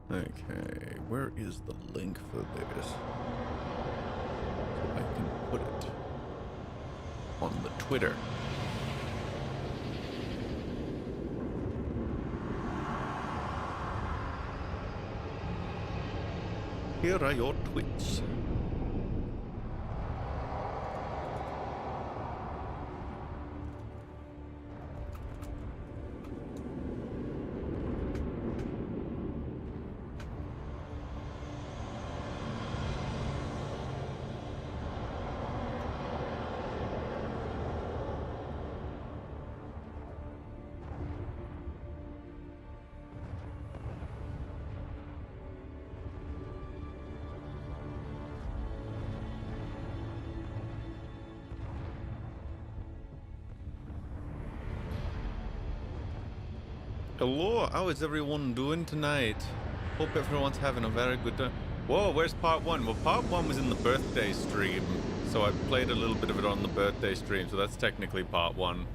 Okay, where is the link for this? So I can put it on the Twitter. Here are your tweets. Hello, how is everyone doing tonight? Hope everyone's having a very good time. Whoa, where's part one? Well, part one was in the birthday stream, so I played a little bit of it on the birthday stream, so that's technically part one.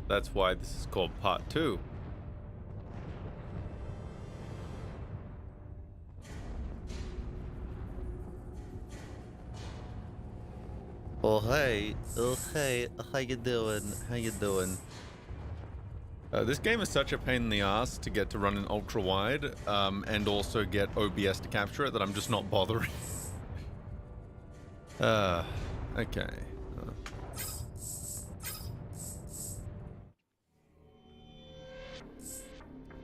That's why this is called part two. Oh hey, how you doing? How you doing? This game is such a pain in the ass to get to run in ultra wide, and also get OBS to capture it that I'm just not bothering. Okay.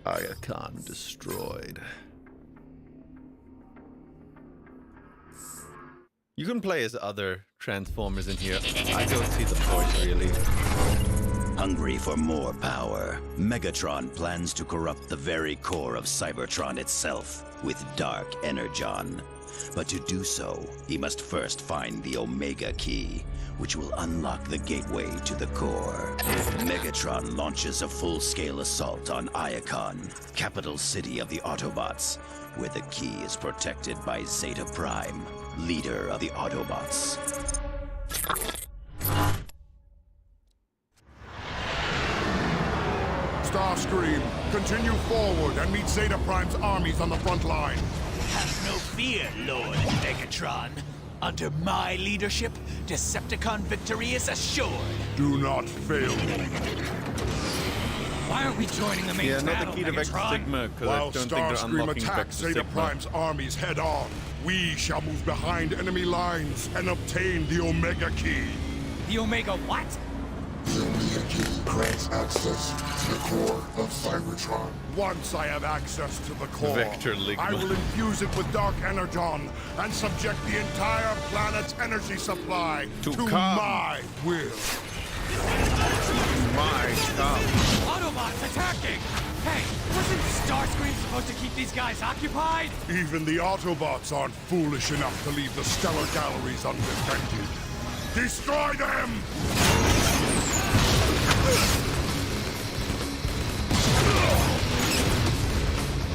Icon destroyed. You can play as other Transformers in here. I don't see the point, really. Hungry for more power, Megatron plans to corrupt the very core of Cybertron itself with Dark Energon. But to do so, he must first find the Omega Key, which will unlock the gateway to the core. Megatron launches a full-scale assault on Iacon, capital city of the Autobots, where the key is protected by Zeta Prime, leader of the Autobots. Starscream, continue forward and meet Zeta Prime's armies on the front line. Have no fear, Lord Megatron. Under my leadership, Decepticon victory is assured. Do not fail me. Why are we joining the main not battle, the key to Vector Megatron? Sigma, because I While don't think they're Starscream unlocking attacks Vector Zeta Sigma. Prime's armies head-on, we shall move behind enemy lines and obtain the Omega Key. The Omega what? The Omega Key grants access to the core of Cybertron. Once I have access to the core, Vector Ligma. I will infuse it with Dark Energon and subject the entire planet's energy supply to my will. My God. Autobots attacking! Hey, wasn't Starscream supposed to keep these guys occupied? Even the Autobots aren't foolish enough to leave the stellar galleries undefended. Destroy them!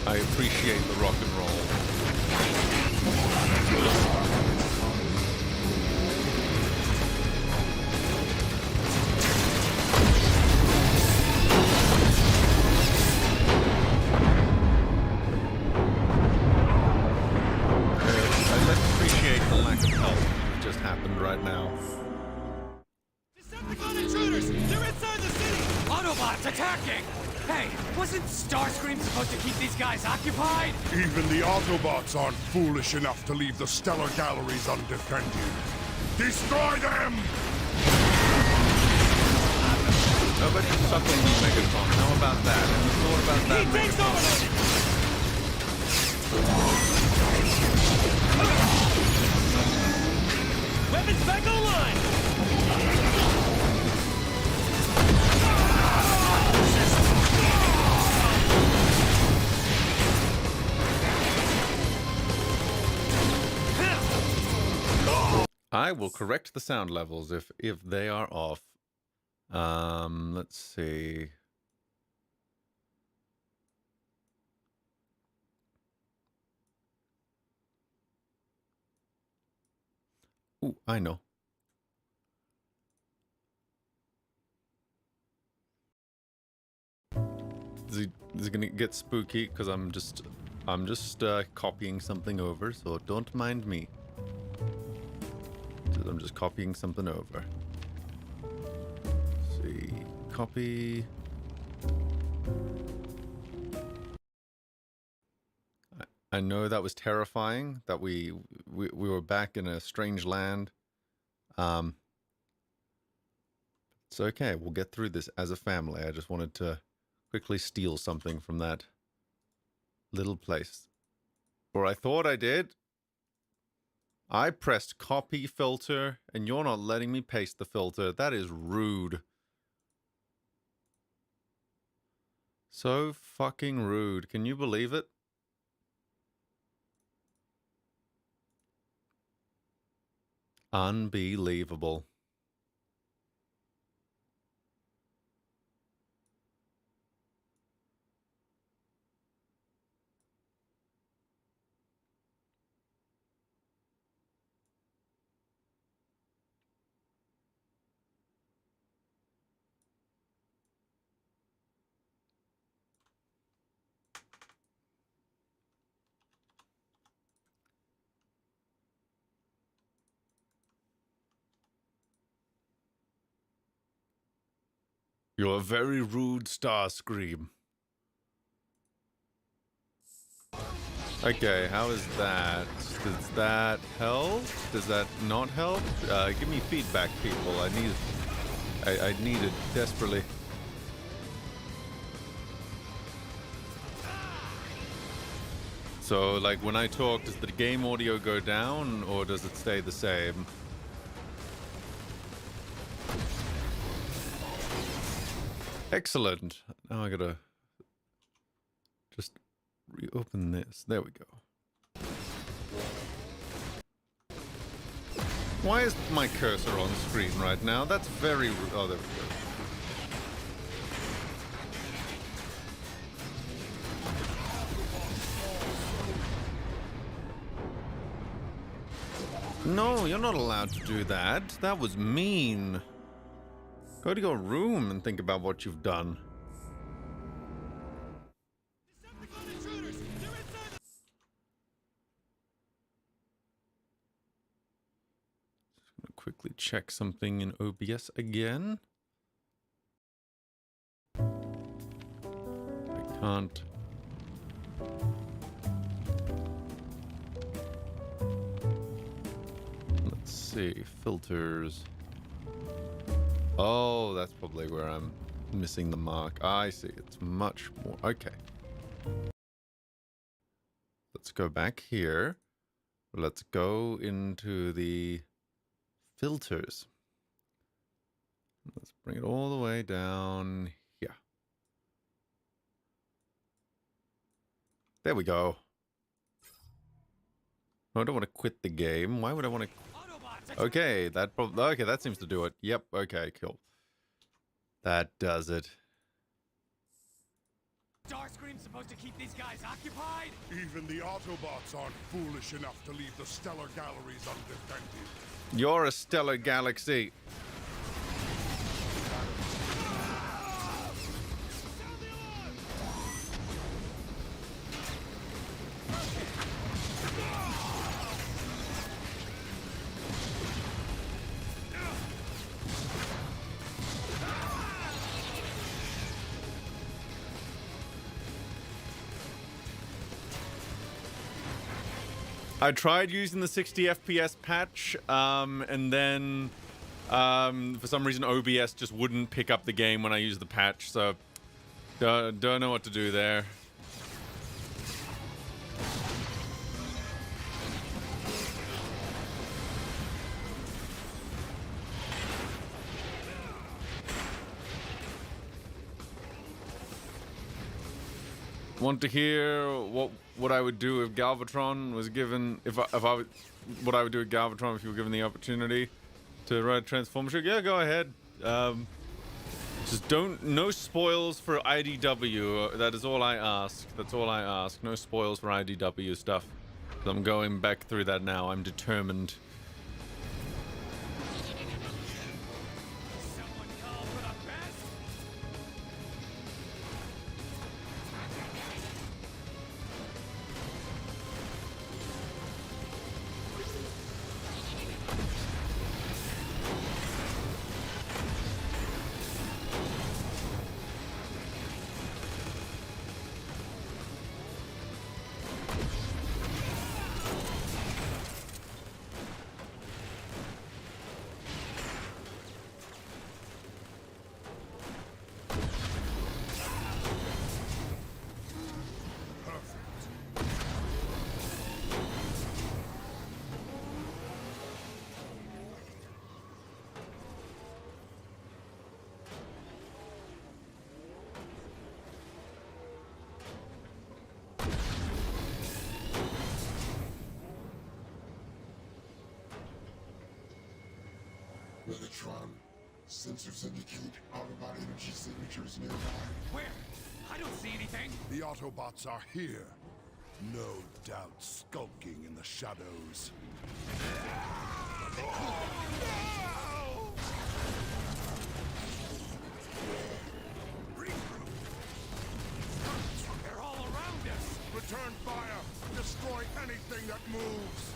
I appreciate the rock and roll. Let's appreciate the lack of help that just happened right now. Decepticon intruders! They're inside the city! Autobots attacking! Hey, wasn't Starscream supposed to keep these guys occupied? Even the Autobots aren't foolish enough to leave the stellar galleries undefended. Destroy them! How about you suckling me, Megatron? How about that? Have you thought about that, He takes Megatron? Weapons back online! I will correct the sound levels if they are off. Let's see. Ooh, I know. is gonna get spooky because I'm just copying something over, so don't mind me. I'm just copying something over. Let's see, copy. I know that was terrifying. That we were back in a strange land. It's okay. We'll get through this as a family. I just wanted to quickly steal something from that little place. Or I thought I did. I pressed copy filter, and you're not letting me paste the filter. That is rude. So fucking rude. Can you believe it? Unbelievable. You're a very rude, Starscream. Okay, how is that? Does that help? Does that not help? Give me feedback, people. I need it desperately. So, like, when I talk, does the game audio go down, or does it stay the same? Excellent. Now I gotta just reopen this. There we go. Why is my cursor on screen right now? That's very... Oh, there we go. No, you're not allowed to do that. That was mean. Go to your room and think about what you've done. Quickly check something in OBS again. I can't. Let's see, filters. Oh, that's probably where I'm missing the mark. I see, it's much more. Okay. Let's go back here. Let's go into the filters. Let's bring it all the way down here. There we go. I don't want to quit the game. Why would I want to? Okay, that seems to do it. Yep. Okay, cool. That does it. Starscream's supposed to keep these guys occupied? Even the Autobots aren't foolish enough to leave the stellar galleries undefended. You're a stellar galaxy. I tried using the 60 FPS patch, and then for some reason OBS just wouldn't pick up the game when I used the patch, so don't know what to do there. Want to hear what I would do if Galvatron was given what I would do with Galvatron if you were given the opportunity to write a Transformer show? Yeah, go ahead. Just no spoils for IDW. That is all I ask. That's all I ask. No spoils for IDW stuff. I'm going back through that now. I'm determined. Someone call for the best? Megatron. Sensors indicate Autobot energy signatures nearby. Where? I don't see anything. The Autobots are here. No doubt skulking in the shadows. They're all around us. Return fire! Destroy anything that moves!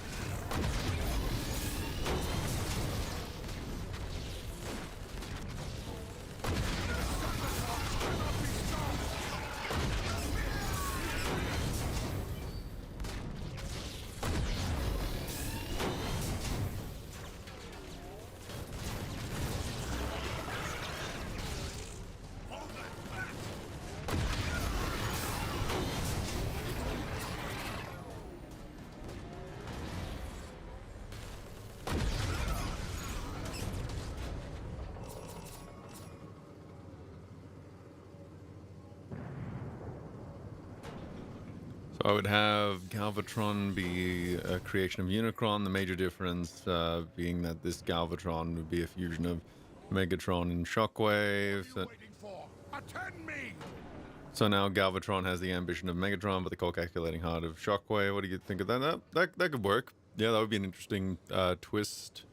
So I would have Galvatron be a creation of Unicron, the major difference being that this Galvatron would be a fusion of Megatron and Shockwave. What are you waiting for? Attend me! So now Galvatron has the ambition of Megatron, but the calculating heart of Shockwave. What do you think of that? That could work. Yeah, that would be an interesting twist.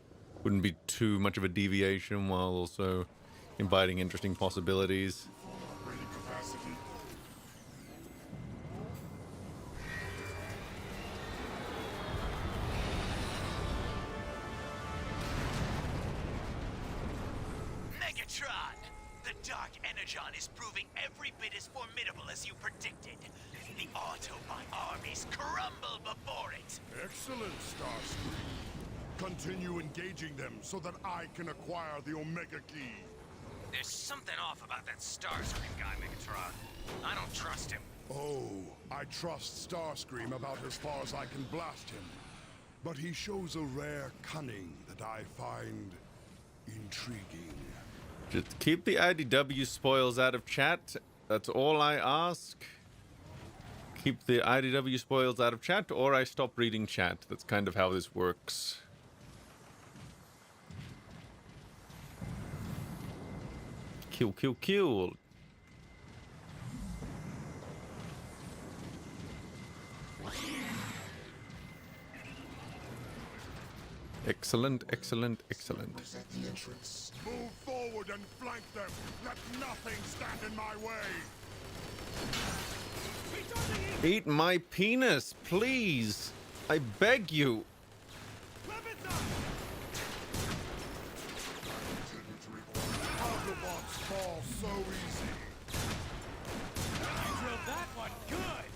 Wouldn't be too much of a deviation while also inviting interesting possibilities. Operating capacity. Megatron! The Dark Energon is proving every bit as formidable as you predicted. The Autobot armies crumble before it. Excellent, Starscream. Continue engaging them so that I can acquire the Omega Key. There's something off about that Starscream guy, Megatron. I don't trust him. Oh, I trust Starscream about as far as I can blast him. But he shows a rare cunning that I find intriguing. Just keep the IDW spoils out of chat. That's all I ask. Keep the IDW spoils out of chat, or I stop reading chat. That's kind of how this works. Kill, kill, kill. Excellent, excellent, excellent. At the entrance. Move forward and flank them. Let nothing stand in my way. Eat my penis, please. I beg you. Autobots fall so easy. You drilled that one good.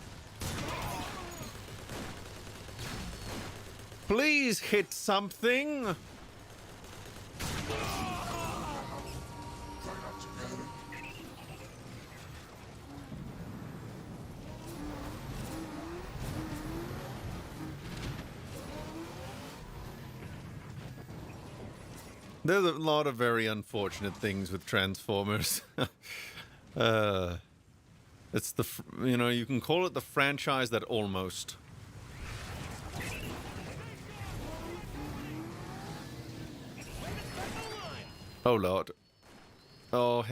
Please hit something. Try not to panic. There's a lot of very unfortunate things with Transformers. It's the, you can call it the franchise that almost. Oh Lord. Oh,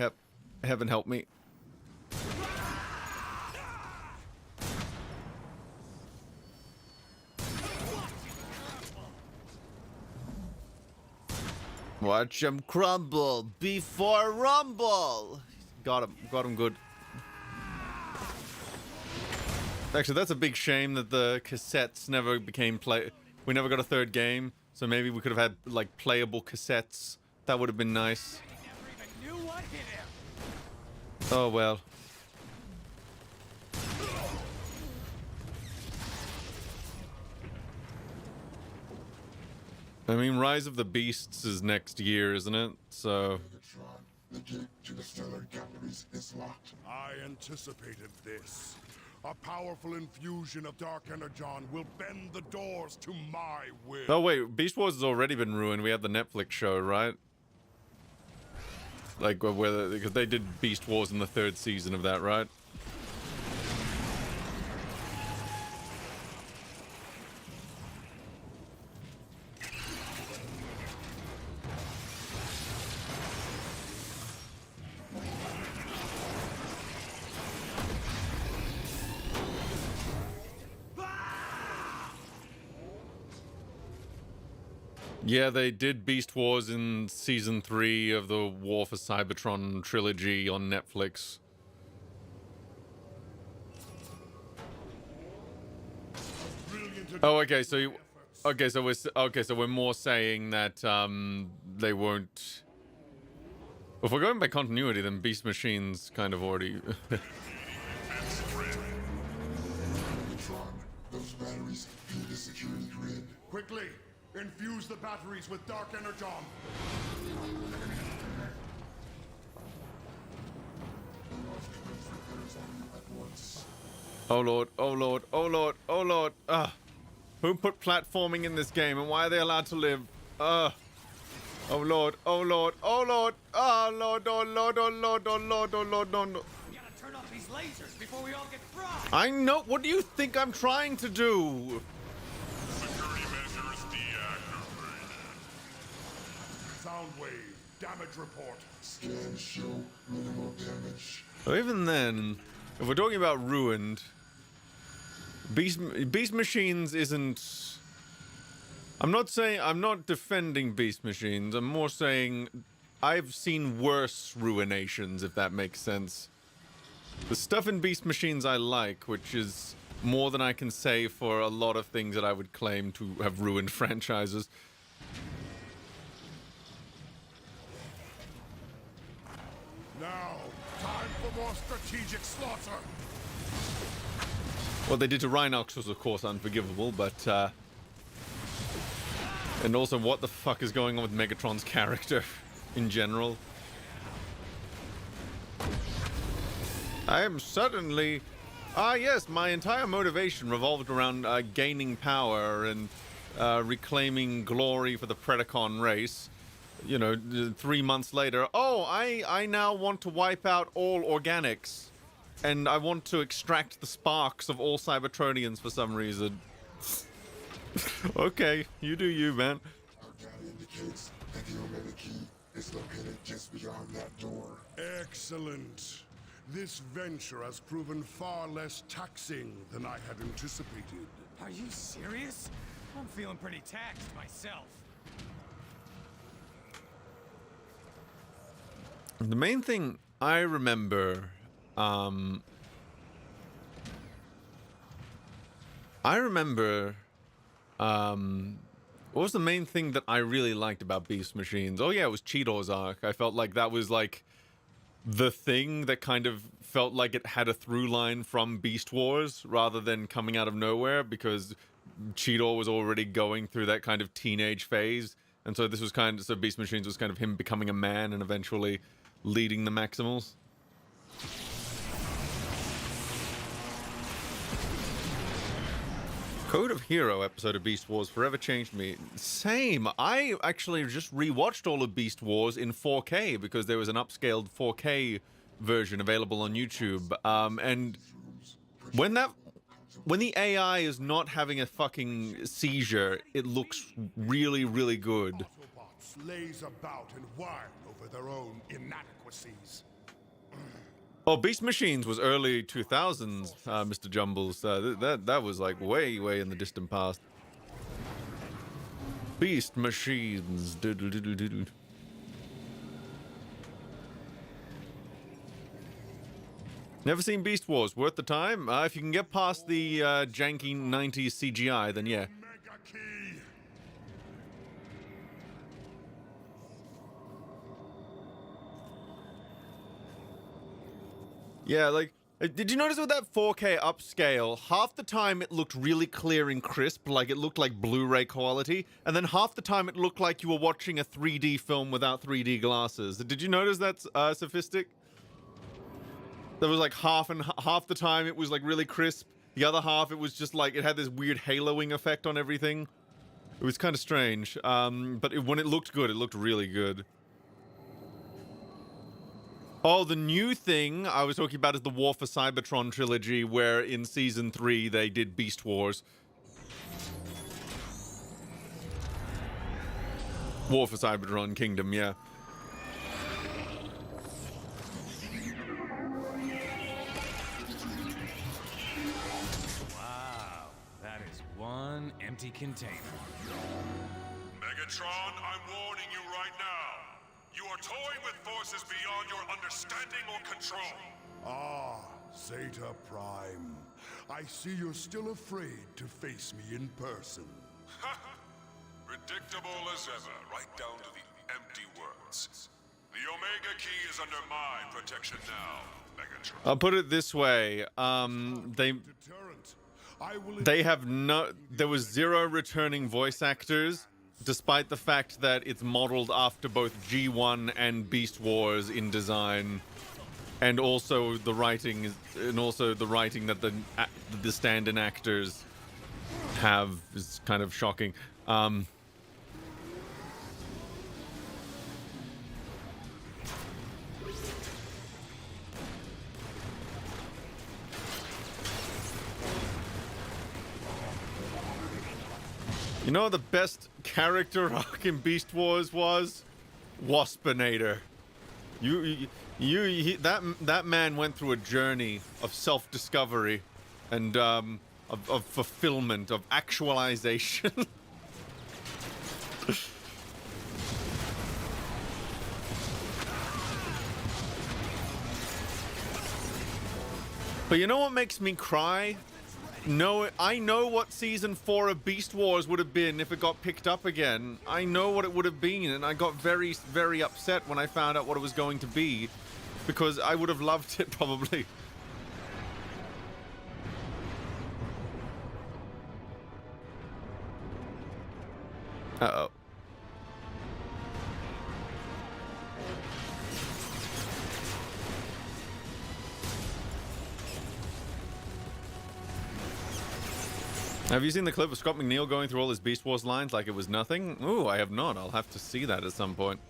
heaven help me. Watch him crumble before rumble. Got him good. Actually, that's a big shame that the cassettes never became we never got a third game, so maybe we could have had like playable cassettes. That would have been nice. He never even knew what hit him. Oh well. I mean, Rise of the Beasts is next year, isn't it? So. Megatron, the gate to the stellar galleries is locked. I anticipated this. A powerful infusion of Dark Energon will bend the doors to my will. Oh wait, Beast Wars has already been ruined. We have the Netflix show, right? Like because they did Beast Wars in the 3rd season of that, right? Yeah, they did Beast Wars in season 3 of the War for Cybertron trilogy on Netflix. Oh, okay. So, so we're more saying that they won't. If we're going by continuity, then Beast Machine's kind of already. Megatron, those batteries feed the security grid. Quickly, infuse the batteries with Dark Energon. Oh lord, oh lord, oh lord, oh lord. Who put platforming in this game and why are they allowed to live? Oh lord, oh lord, oh lord, oh lord, oh lord, oh lord, oh lord, oh lord, no, no. We gotta turn off these lasers before we all get fried! I know, what do you think I'm trying to do? Security measures deactivated. Soundwave, damage report. Scans show minimal damage. So even then, if we're talking about ruined, Beast Machines isn't. I'm not defending Beast Machines. I'm more saying I've seen worse ruinations, if that makes sense. The stuff in Beast Machines I like, which is more than I can say for a lot of things that I would claim to have ruined franchises. Now, time for more strategic slaughter. What they did to Rhinox was, of course, unforgivable, but, and also, what the fuck is going on with Megatron's character in general? I am suddenly... yes, my entire motivation revolved around gaining power and reclaiming glory for the Predacon race. You know, 3 months later, oh, I now want to wipe out all organics. And I want to extract the sparks of all Cybertronians for some reason. Okay, you do you, man. Our data indicates that the Omega Key is located just beyond that door. Excellent. This venture has proven far less taxing than I had anticipated. Are you serious? I'm feeling pretty taxed myself. The main thing I remember, what was the main thing that I really liked about Beast Machines? Oh yeah, it was Cheetor's arc. I felt like that was like the thing that kind of felt like it had a through line from Beast Wars rather than coming out of nowhere, because Cheetor was already going through that kind of teenage phase. And so this was so Beast Machines was kind of him becoming a man and eventually leading the Maximals. Code of Hero episode of Beast Wars forever changed me. Same. I actually just rewatched all of Beast Wars in 4K because there was an upscaled 4K version available on YouTube. And when the AI is not having a fucking seizure, it looks really, really good. Autobots laze about and whine over their own inadequacies. Oh, Beast Machines was early 2000s, Mr. Jumbles. That was like way in the distant past. Beast Machines. Doodle-doodle-doodle. Never seen Beast Wars. Worth the time? If you can get past the janky 90s CGI, then yeah. Mega Key! Yeah, like, did you notice with that 4K upscale, half the time it looked really clear and crisp, like it looked like Blu-ray quality, and then half the time it looked like you were watching a 3D film without 3D glasses. Did you notice that's sophistic? There was like half the time it was like really crisp, the other half it was just like it had this weird haloing effect on everything. It was kind of strange, but when it looked good, it looked really good. Oh, the new thing I was talking about is the War for Cybertron trilogy, where in Season 3 they did Beast Wars. War for Cybertron Kingdom, yeah. Wow, that is one empty container. Megatron, I'm warning you right now. You are toying with forces beyond your understanding or control. Ah, Zeta Prime. I see you're still afraid to face me in person. Predictable as ever, right down to the empty words. The Omega Key is under my protection now, Megatron. I'll put it this way. Deterrent. I will They have no. There was 0 returning voice actors, despite the fact that it's modeled after both G1 and Beast Wars in design, and also the writing that the stand-in actors have is kind of shocking. You know what the best character arc in Beast Wars was? Waspinator. That man went through a journey of self-discovery and of fulfillment, of actualization. But you know what makes me cry? No, I know what season 4 of Beast Wars would have been if it got picked up again. I know what it would have been, and I got very, very upset when I found out what it was going to be, because I would have loved it probably. Uh-oh. Have you seen the clip of Scott McNeil going through all his Beast Wars lines like it was nothing? Ooh, I have not. I'll have to see that at some point.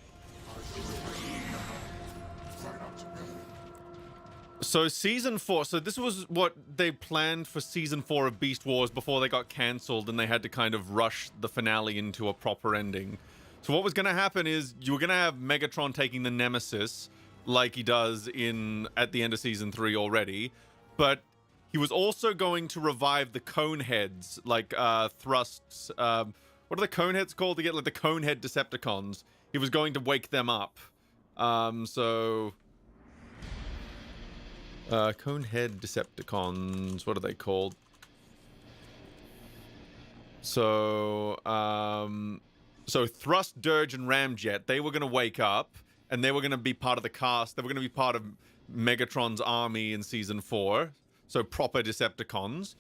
So season 4, so this was what they planned for season 4 of Beast Wars before they got cancelled and they had to kind of rush the finale into a proper ending. So what was going to happen is you were going to have Megatron taking the Nemesis like he does at the end of season 3 already, but he was also going to revive the Coneheads, like Thrust's. What are the Coneheads called to get like the Conehead Decepticons? He was going to wake them up. Conehead Decepticons. What are they called? So Thrust, Dirge, and Ramjet. They were going to wake up, and they were going to be part of the cast. They were going to be part of Megatron's army in season 4. So proper Decepticons.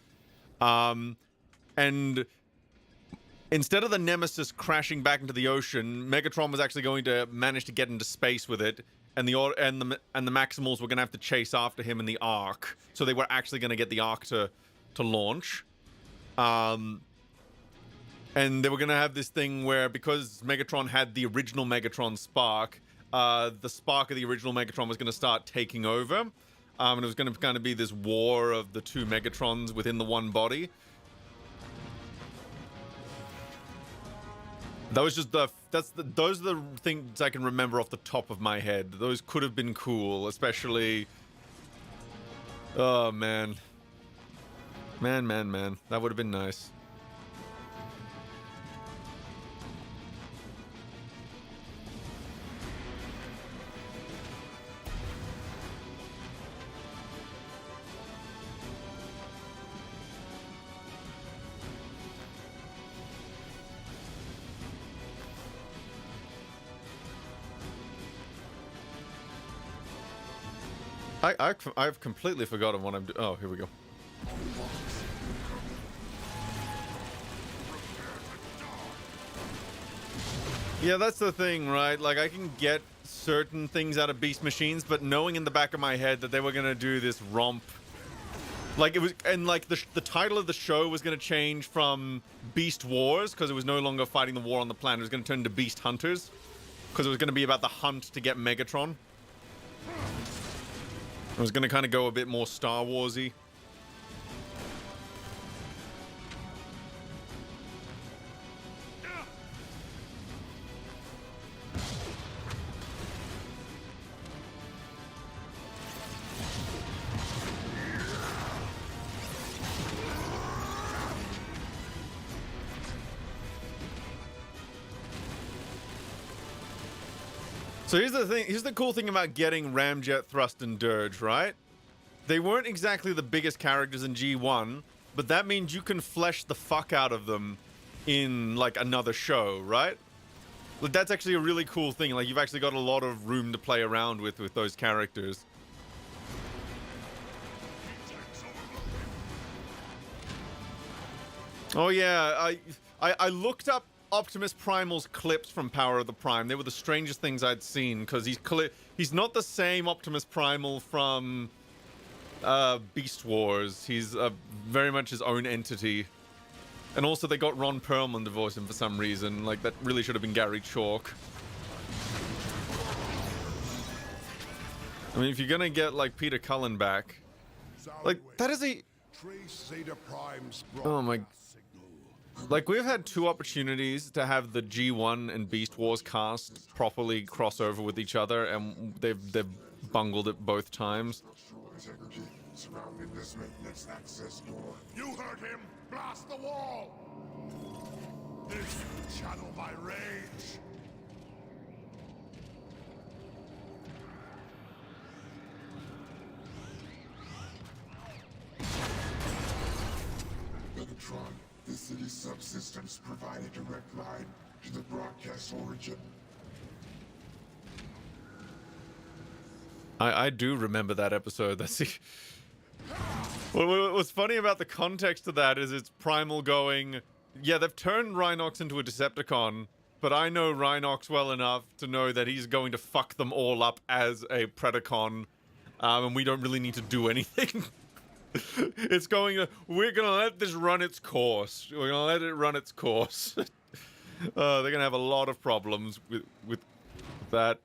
And instead of the Nemesis crashing back into the ocean, Megatron was actually going to manage to get into space with it, and the Maximals were going to have to chase after him in the Ark. So they were actually going to get the Ark to launch. And they were going to have this thing where, because Megatron had the original Megatron spark, the spark of the original Megatron was going to start taking over. And it was going to kind of be this war of the two Megatrons within the one body. That was just those are the things I can remember off the top of my head. Those could have been cool, especially. Oh man. Man. That would have been nice. I've completely forgotten what I'm doing. Oh, here we go. Yeah, that's the thing, right? Like, I can get certain things out of Beast Machines, but knowing in the back of my head that they were gonna do this romp, like it was, and like the title of the show was gonna change from Beast Wars because it was no longer fighting the war on the planet. It was gonna turn into Beast Hunters because it was gonna be about the hunt to get Megatron. I was going to kind of go a bit more Star Wars-y. So here's the thing. Here's the cool thing about getting Ramjet, Thrust, and Dirge, right? They weren't exactly the biggest characters in G1, but that means you can flesh the fuck out of them in, like, another show, right? Like, that's actually a really cool thing. Like, you've actually got a lot of room to play around with those characters. Oh, yeah. I looked up Optimus Primal's clips from Power of the Prime. They were the strangest things I'd seen, because he's not the same Optimus Primal from Beast Wars. He's very much his own entity. And also they got Ron Perlman to voice him for some reason. Like, that really should have been Gary Chalk. I mean, if you're gonna get, like, Peter Cullen back, like, that is a... Oh my... Like, we've had 2 opportunities to have the G1 and Beast Wars cast properly cross over with each other, and they've bungled it both times. You heard him! Blast the wall! This will channel my rage! Megatron, the city's subsystems provide a direct line to the broadcast origin. I do remember that episode. That's what's funny about the context of that is it's Primal going, yeah, they've turned Rhinox into a Decepticon, but I know Rhinox well enough to know that he's going to fuck them all up as a Predacon, and we don't really need to do anything. It's going to, we're gonna let this run its course. We're gonna let it run its course. They're gonna have a lot of problems with that.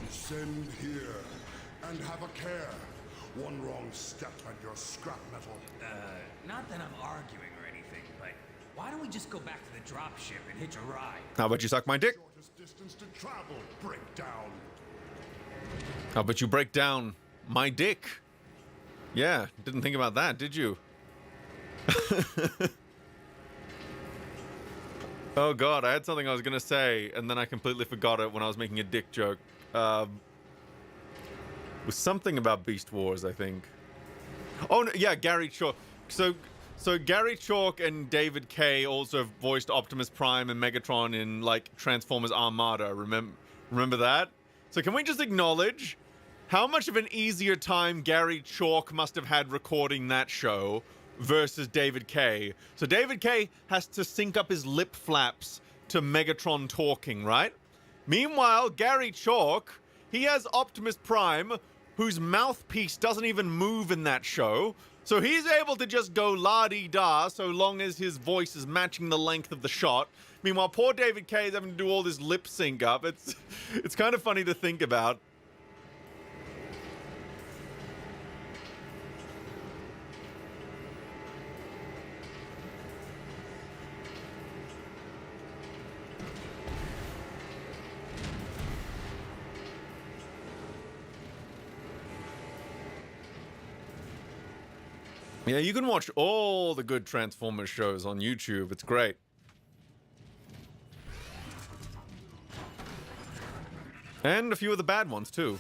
Descend here, and have a care. One wrong step and you're scrap metal. Not that I'm arguing or anything, but why don't we just go back to the dropship and hitch a ride? How about you suck my dick? Shortest distance to travel, breakdown. How about you break down my dick? Yeah, didn't think about that, did you? Oh god, I had something I was gonna say, and then I completely forgot it when I was making a dick joke. Was something about Beast Wars, I think. Oh, no, yeah, Gary Chalk. So Gary Chalk and David Kay also voiced Optimus Prime and Megatron in, like, Transformers Armada. Remember that? So can we just acknowledge how much of an easier time Gary Chalk must have had recording that show versus David Kay? So David Kay has to sync up his lip flaps to Megatron talking, right? Meanwhile, Gary Chalk, he has Optimus Prime, whose mouthpiece doesn't even move in that show. So he's able to just go la-dee-da so long as his voice is matching the length of the shot. Meanwhile, poor David Kay is having to do all this lip sync up. It's kind of funny to think about. Yeah, you can watch all the good Transformers shows on YouTube. It's great. And a few of the bad ones, too.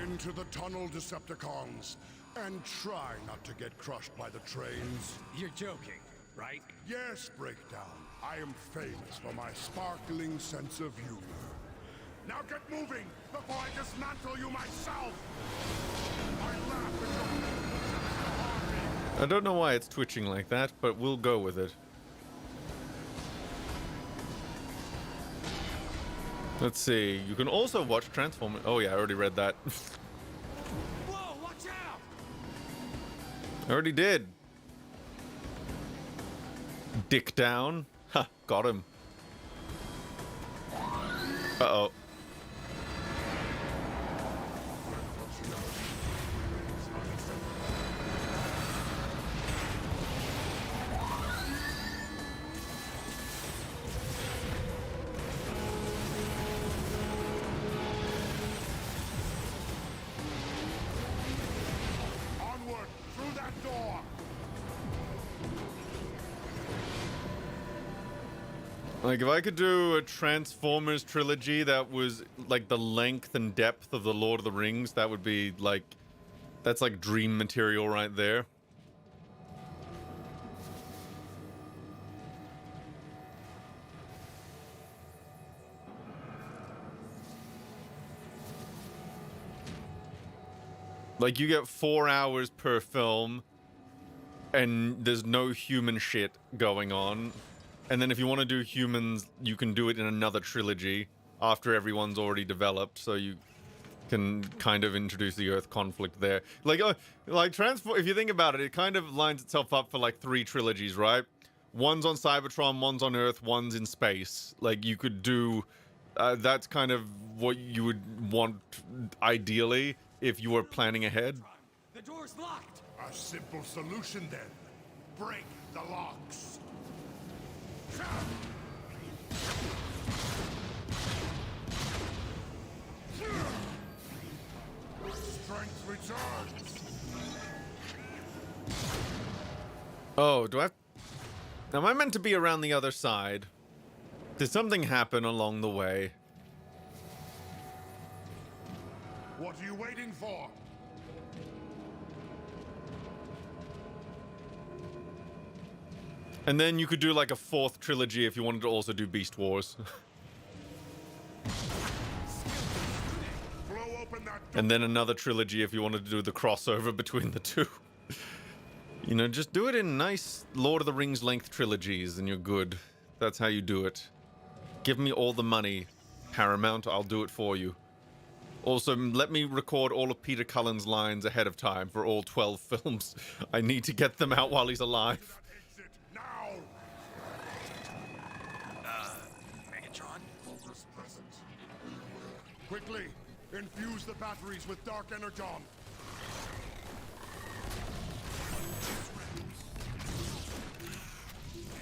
Into the tunnel, Decepticons, and try not to get crushed by the trains. You're joking, right? Yes, Breakdown. I am famous for my sparkling sense of humor. Now get moving before I dismantle you myself! I laugh at your... I don't know why it's twitching like that, but we'll go with it. Let's see. You can also watch Transformers. Oh yeah, I already read that. Whoa, watch out! I already did. Dick down. Ha, got him. Uh-oh. Like, if I could do a Transformers trilogy that was like the length and depth of the Lord of the Rings, that would be like, that's like dream material right there. Like, you get 4 hours per film, and there's no human shit going on. And then if you want to do humans, you can do it in another trilogy after everyone's already developed, so you can kind of introduce the Earth conflict there. Like if you think about it, it kind of lines itself up for like 3 trilogies, right? One's on Cybertron, one's on Earth, one's in space. Like, you could do, that's kind of what you would want ideally if you were planning ahead. The door's locked. A simple solution then. Break the locks. Strength returns. Oh, do I have... Am I meant to be around the other side? Did something happen along the way? What are you waiting for? And then you could do like a 4th trilogy if you wanted to also do Beast Wars. Blow open that door. And then another trilogy if you wanted to do the crossover between the two. You know, just do it in nice Lord of the Rings length trilogies and you're good. That's how you do it. Give me all the money, Paramount, I'll do it for you. Also, let me record all of Peter Cullen's lines ahead of time for all 12 films. I need to get them out while he's alive. Exit now. Megatron? Focus present. Quickly, infuse the batteries with dark energon.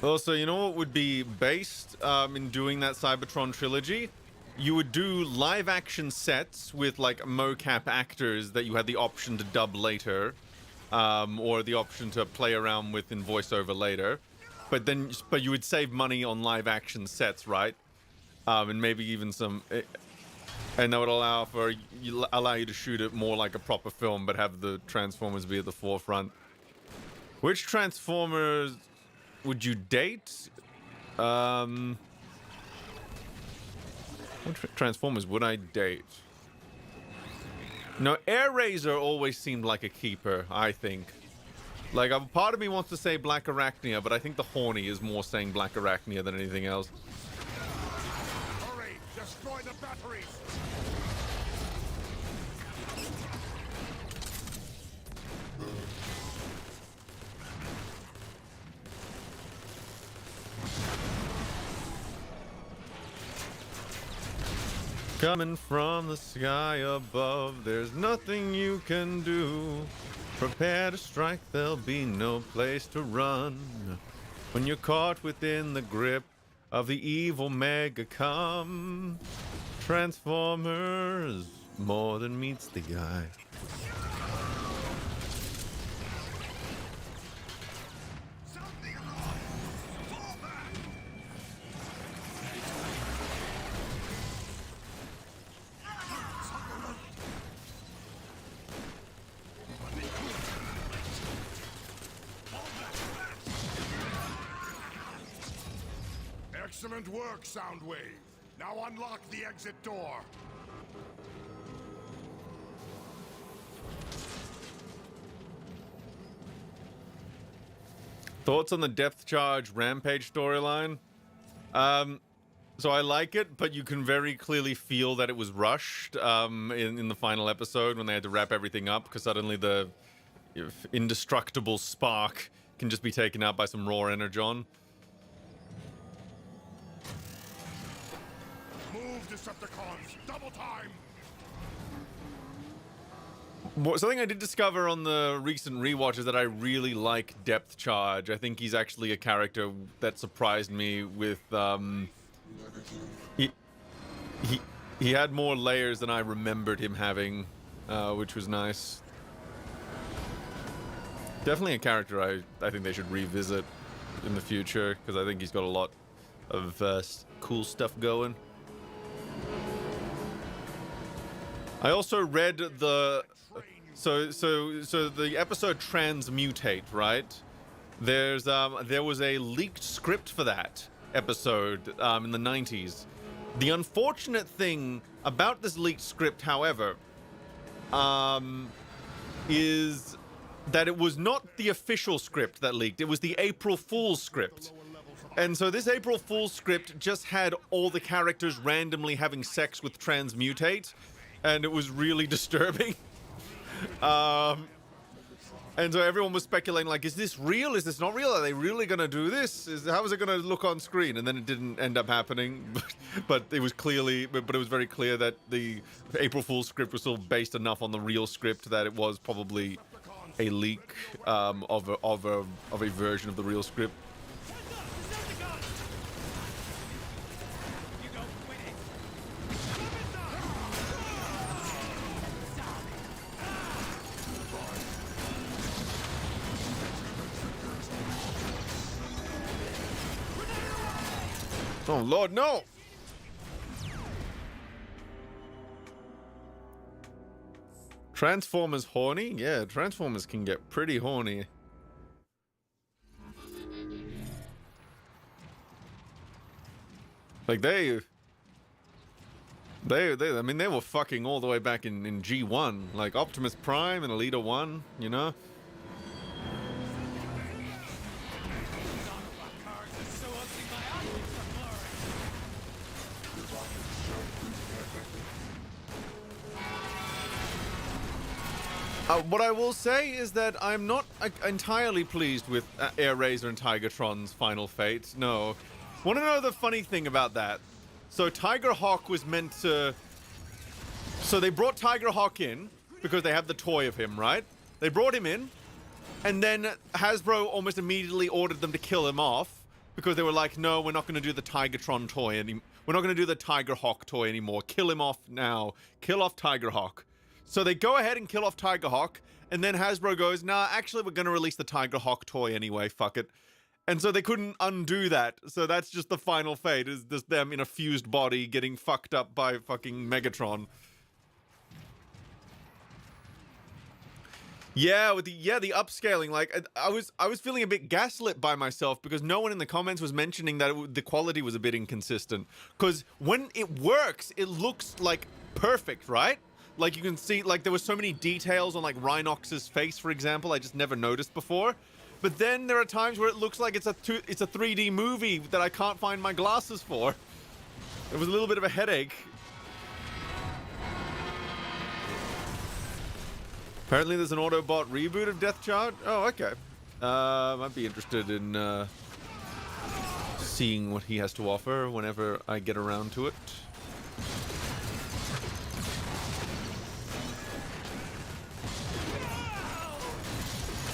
Also, you know what would be based in doing that Cybertron trilogy? You would do live action sets with like mocap actors that you had the option to dub later, or the option to play around with in voiceover later. But you would save money on live action sets, right? And maybe even some, and that would allow you to shoot it more like a proper film, but have the Transformers be at the forefront. Which Transformers would you date? What Transformers would I date? No, Air Razor always seemed like a keeper, I think. Like, a part of me wants to say Black Arachnia, but I think the Horny is more saying Black Arachnia than anything else. Hurry, destroy the batteries. Coming from the sky above, there's nothing you can do. Prepare to strike, there'll be no place to run. When you're caught within the grip of the evil mega come. Transformers, more than meets the eye. Excellent work, Soundwave. Now unlock the exit door. Thoughts on the Depth Charge Rampage storyline? So I like it, but you can very clearly feel that it was rushed in the final episode when they had to wrap everything up, because suddenly the indestructible spark can just be taken out by some raw energon. Move, Decepticons! Double time! Something I did discover on the recent rewatch is that I really like Depth Charge. I think he's actually a character that surprised me with, he had more layers than I remembered him having, which was nice. Definitely a character I think they should revisit in the future, because I think he's got a of cool stuff going. I also read the so the episode Transmutate, right? There was a leaked script for that episode in the 90s. The unfortunate thing about this leaked script, however, is that it was not the official script that leaked. It was the April Fool's script. And so this April Fool's script just had all the characters randomly having sex with Transmutate, and it was really disturbing. And so everyone was speculating, like, is this real? Is this not real? Are they really going to do this? How is it going to look on screen? And then it didn't end up happening. But it was clearly, but it was very clear that the April Fool's script was still based enough on the real script that it was probably a leak of a version of the real script. Oh, Lord, no! Transformers horny? Yeah, Transformers can get pretty horny. Like, I mean, they were fucking all the way back in G1. Like, Optimus Prime and Elita 1, you know? What I will say is that I'm not entirely pleased with Air Razor and Tigertron's final fate. No. Want to know the funny thing about that? So Tiger Hawk was meant to... So they brought Tiger Hawk in because they have the toy of him, right? They brought him in, and then Hasbro almost immediately ordered them to kill him off because they were like, no, we're not going to do the Tigertron toy anymore. We're not going to do the Tiger Hawk toy anymore. Kill him off now. Kill off Tiger Hawk. So they go ahead and kill off Tiger Hawk, and then Hasbro goes, nah, actually, we're going to release the Tiger Hawk toy anyway, fuck it. And so they couldn't undo that. So that's just the final fate, is just them in a fused body getting fucked up by fucking Megatron. Yeah, with the upscaling, like, I was feeling a bit gaslit by myself because no one in the comments was mentioning that the quality was a bit inconsistent. Because when it works, it looks, like, perfect, right? Like, you can see, like, there were so many details on, like, Rhinox's face, for example, I just never noticed before. But then there are times where it looks like it's a 3D movie that I can't find my glasses for. It was a little bit of a headache. Apparently there's an Autobot reboot of Death Charge. Oh, okay. I'd be interested in seeing what he has to offer whenever I get around to it.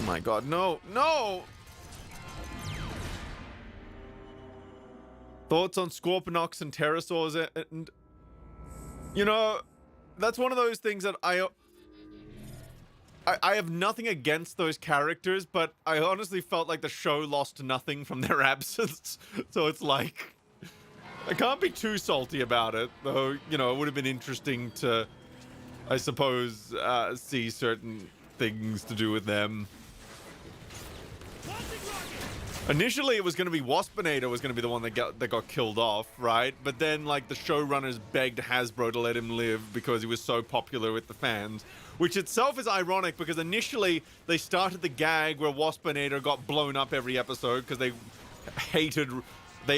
Oh my god, no, no! Thoughts on Scorponok and Pterosaurs, and you know, that's one of those things that I have nothing against those characters, but I honestly felt like the show lost nothing from their absence. So it's like, I can't be too salty about it, though, you know, it would have been interesting to, I suppose, see certain things to do with them. Initially, it was going to be Waspinator was going to be the one that got killed off, right? But then, like, the showrunners begged Hasbro to let him live because he was so popular with the fans, which itself is ironic because initially they started the gag where Waspinator got blown up every episode because they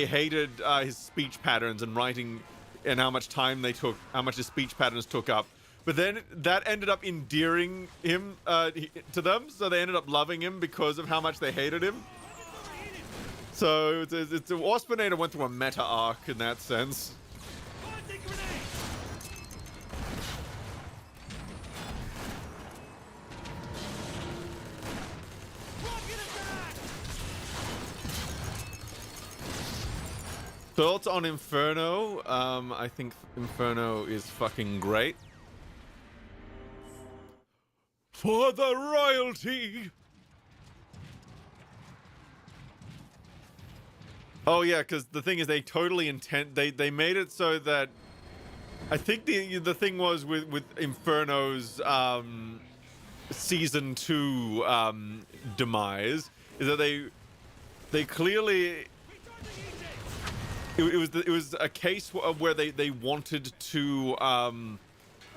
hated his speech patterns and writing and how much time they took, how much his speech patterns took up. But then that ended up endearing him to them, so they ended up loving him because of how much they hated him. So it's Waspinator went through a meta arc in that sense. Thoughts on Inferno? I think Inferno is fucking great. For the royalty! Oh yeah, because the thing is, they totally they made it so that I think the thing was with Inferno's season 2 demise is that they clearly it was a case of where they wanted to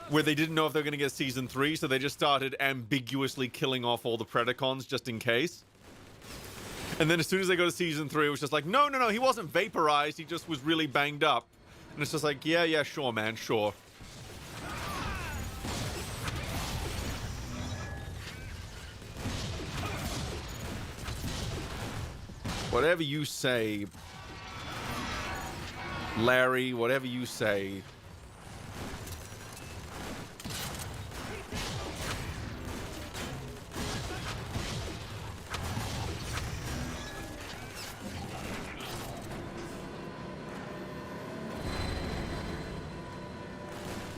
where they didn't know if they were going to get season 3, so they just started ambiguously killing off all the Predacons just in case. And then as soon as they go to season 3, it was just like, no, he wasn't vaporized, he just was really banged up. And it's just like, yeah, sure, man, sure. Whatever you say, Larry, whatever you say.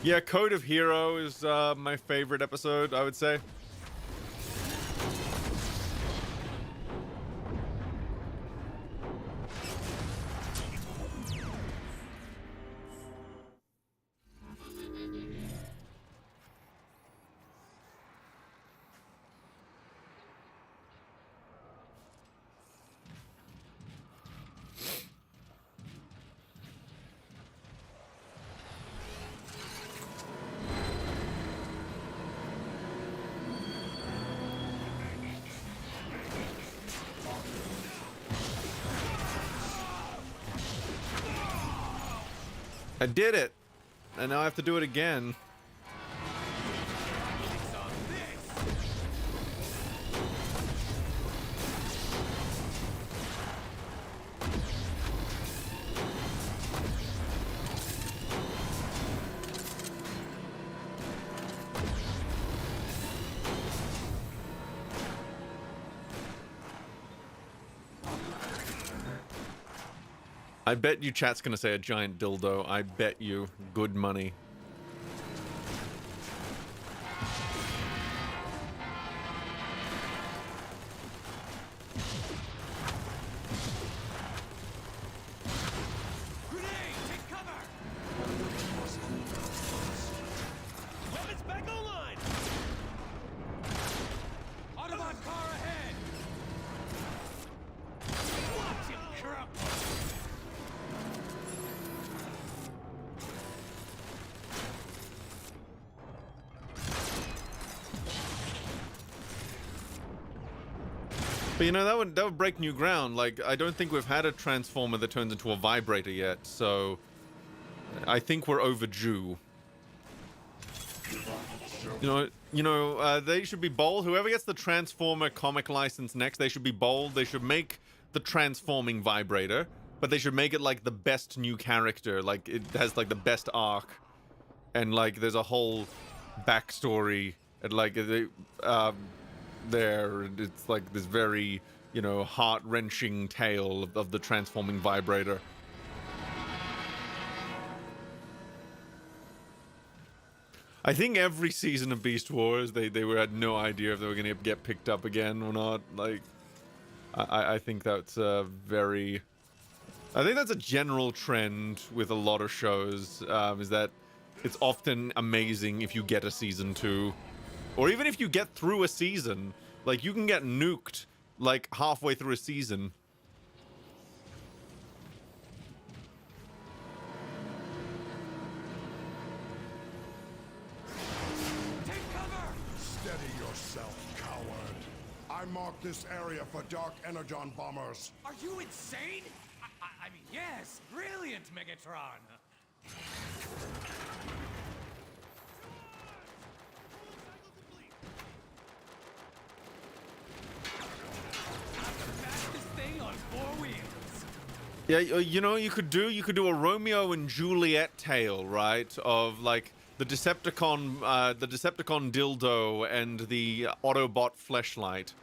Yeah, Code of Hero is my favorite episode, I would say. I did it, and now I have to do it again. I bet you chat's gonna say a giant dildo. I bet you good money. Grenade! Take cover! Weapons back online! Autobot car ahead! Watch him crumple! But you know, that would break new ground. Like, I don't think we've had a transformer that turns into a vibrator yet, so I think we're overdue. You know, they should be bold. Whoever gets the Transformer comic license next, they should be bold. They should make the transforming vibrator, but they should make it like the best new character. Like, it has like the best arc, and like there's a whole backstory, and like there it's like this very, you know, heart-wrenching tale of the transforming vibrator. I think every season of Beast Wars they had no idea if they were gonna get picked up again or not. Like, I think that's a general trend with a lot of shows, is that it's often amazing if you get a season 2. Or even if you get through a season, like, you can get nuked, like, halfway through a season. Take cover! Steady yourself, coward. I marked this area for Dark Energon bombers. Are you insane? I mean, yes, brilliant, Megatron! Yeah, you know, you could do a Romeo and Juliet tale, right? Of like the Decepticon dildo and the Autobot fleshlight,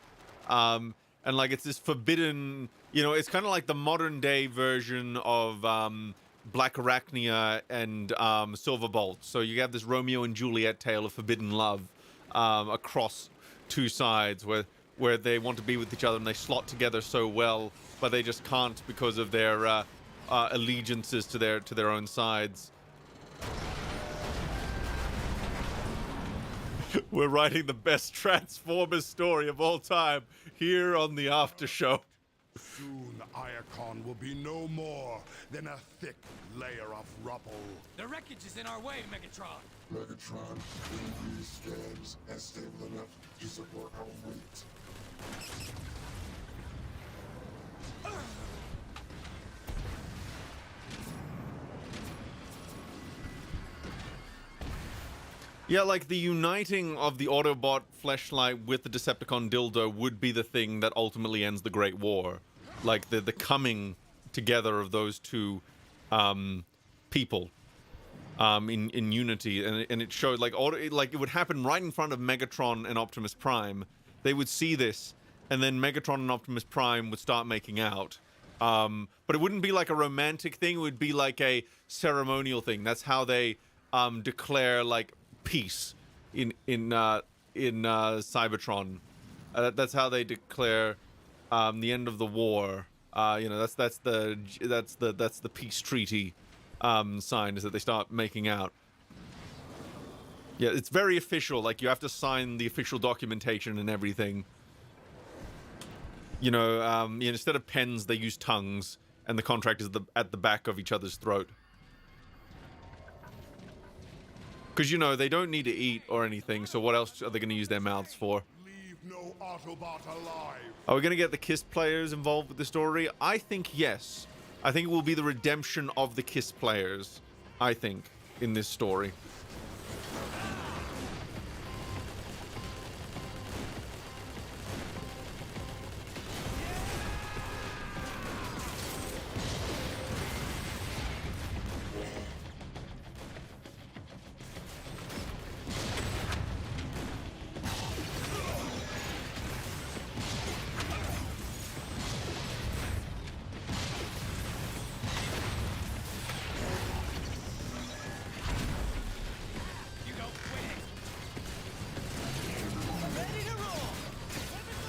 and like it's this forbidden. You know, it's kind of like the modern day version of Black Arachnia and Silverbolt. So you have this Romeo and Juliet tale of forbidden love across two sides, where where they want to be with each other and they slot together so well, but they just can't because of their allegiances to their own sides. We're writing the best Transformers story of all time here on the Aftershow. Soon, Iacon will be no more than a thick layer of rubble. The wreckage is in our way, Megatron. Megatron, AV scans as stable enough to support our weight. Yeah, like the uniting of the Autobot fleshlight with the Decepticon dildo would be the thing that ultimately ends the Great War. Like the coming together of those two people in unity, and it showed like it would happen right in front of Megatron and Optimus Prime. They would see this, and then Megatron and Optimus Prime would start making out. But it wouldn't be like a romantic thing. It would be like a ceremonial thing. That's how they declare like peace in Cybertron. That's how they declare the end of the war. You know, that's the peace treaty sign, is that they start making out. Yeah, it's very official. Like you have to sign the official documentation and everything. You know, instead of pens, they use tongues, and the contract is at the back of each other's throat. Because, you know, they don't need to eat or anything, so what else are they going to use their mouths for? Leave no Autobot alive. Are we going to get the KISS players involved with the story? I think yes. I think it will be the redemption of the KISS players, I think, in this story.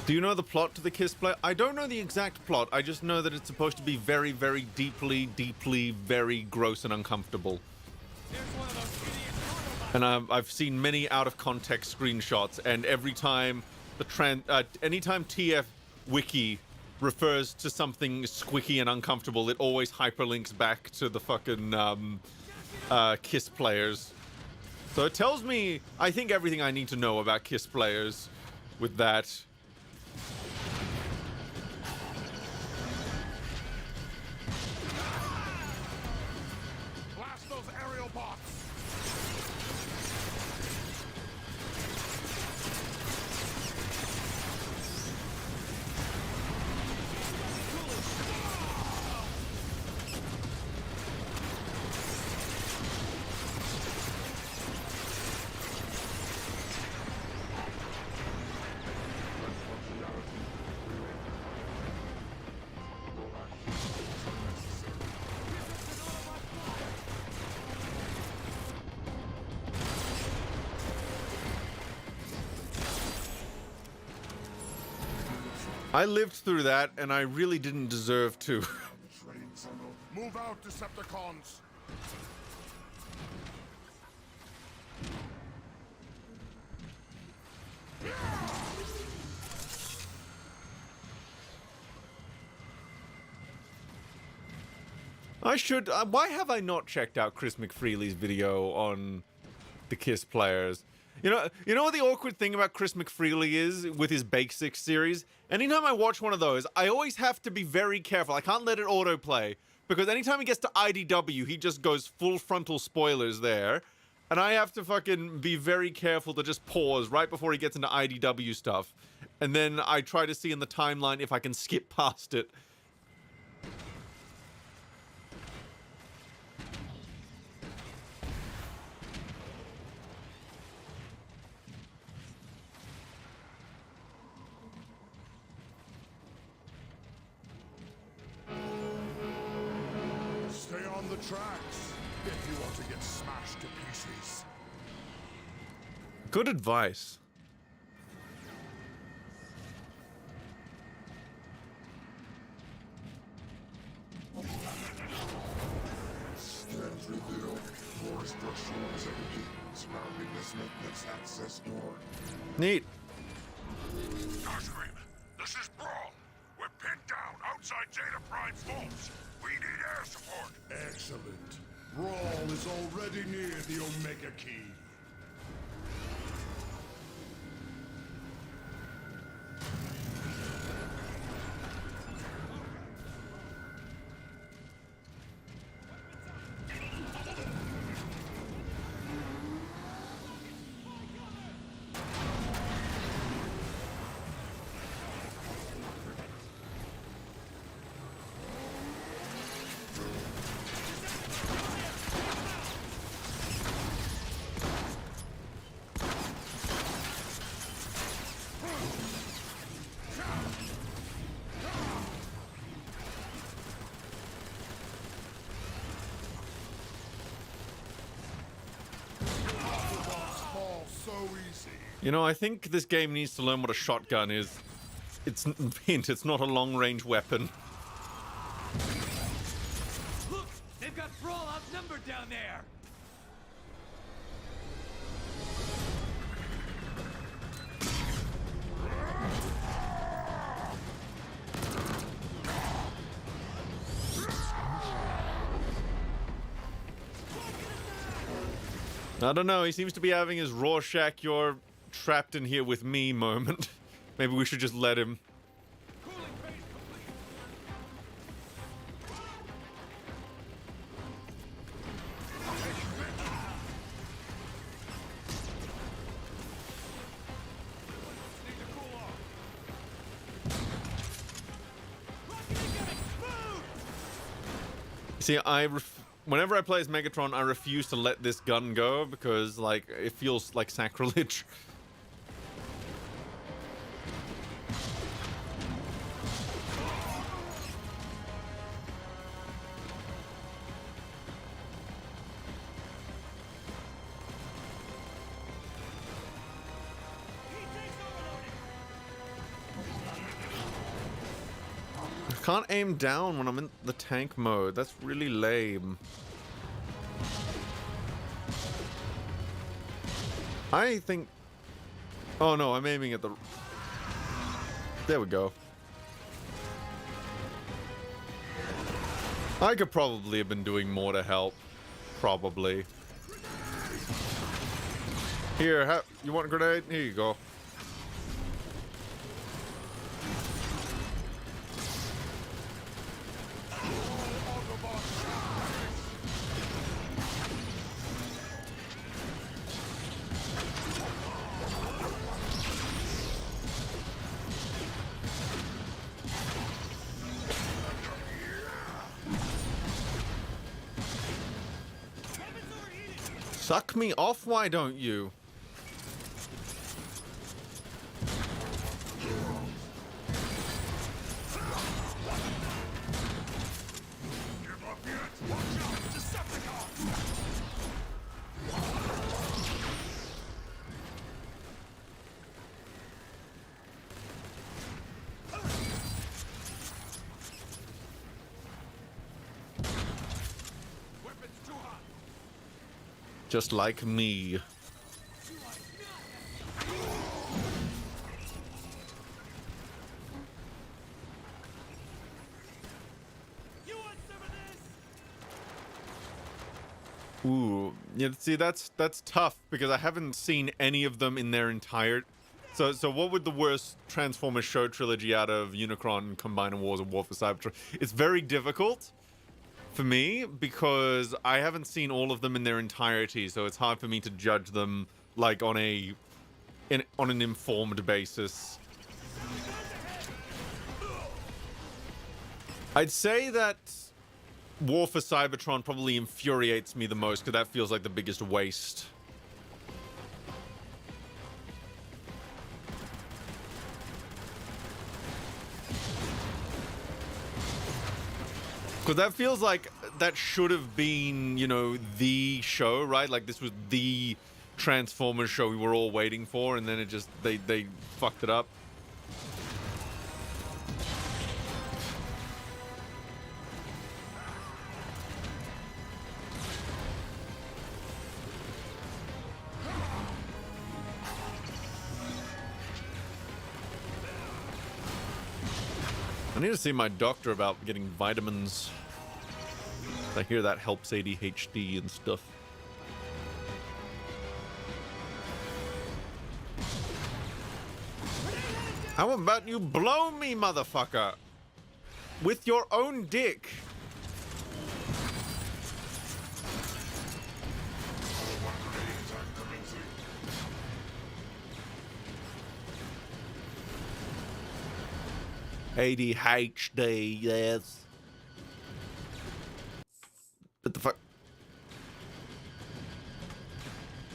Do you know the plot to the KISS play? I don't know the exact plot. I just know that it's supposed to be very, very deeply, very gross and uncomfortable. And I've seen many out of context screenshots, and every time anytime TF Wiki refers to something squicky and uncomfortable, it always hyperlinks back to the fucking KISS players. So it tells me, I think, everything I need to know about KISS players with that. Blast those aerial bots. I lived through that, and I really didn't deserve to. Move out, Decepticons. I should. Why have I not checked out Chris McFreely's video on the KISS players? You know what the awkward thing about Chris McFreely is with his Basics series? Anytime I watch one of those, I always have to be very careful. I can't let it autoplay, because anytime he gets to IDW, he just goes full frontal spoilers there. And I have to fucking be very careful to just pause right before he gets into IDW stuff. And then I try to see in the timeline if I can skip past it. Stay on the tracks if you want to get smashed to pieces. Good advice. structural integrity surrounding this maintenance access door. Neat. Starscream, this is Brawl. We're pinned down outside Zeta Prime's vaults. We need air support. Excellent. Brawl is already near the Omega Key. You know, I think this game needs to learn what a shotgun is. It's hint, it's not a long-range weapon. Look! They've got Brawl outnumbered down there! I don't know, he seems to be having his Rorschach, you're trapped in here with me moment. Maybe we should just let him. See, whenever I play as Megatron, I refuse to let this gun go because, like, it feels like sacrilege. I can't aim down when I'm in the tank mode. That's really lame. I think... Oh no, I'm aiming at the... There we go. I could probably have been doing more to help. Probably. Here, you want a grenade? Here you go. Suck me off, why don't you? Just like me. Ooh, yeah. See, that's tough because I haven't seen any of them in their entire. So what would the worst Transformers show trilogy out of Unicron, Combiner Wars, and War for Cybertron? It's very difficult for me because I haven't seen all of them in their entirety, so it's hard for me to judge them like on an informed basis. I'd say that War for Cybertron probably infuriates me the most because that feels like the biggest waste. Because that feels like that should have been, you know, the show, right? Like this was the Transformers show we were all waiting for, and then it just, they fucked it up. need to see my doctor about getting vitamins. I hear that helps ADHD and stuff. How about you blow me, motherfucker? With your own dick. ADHD, yes. What the fuck?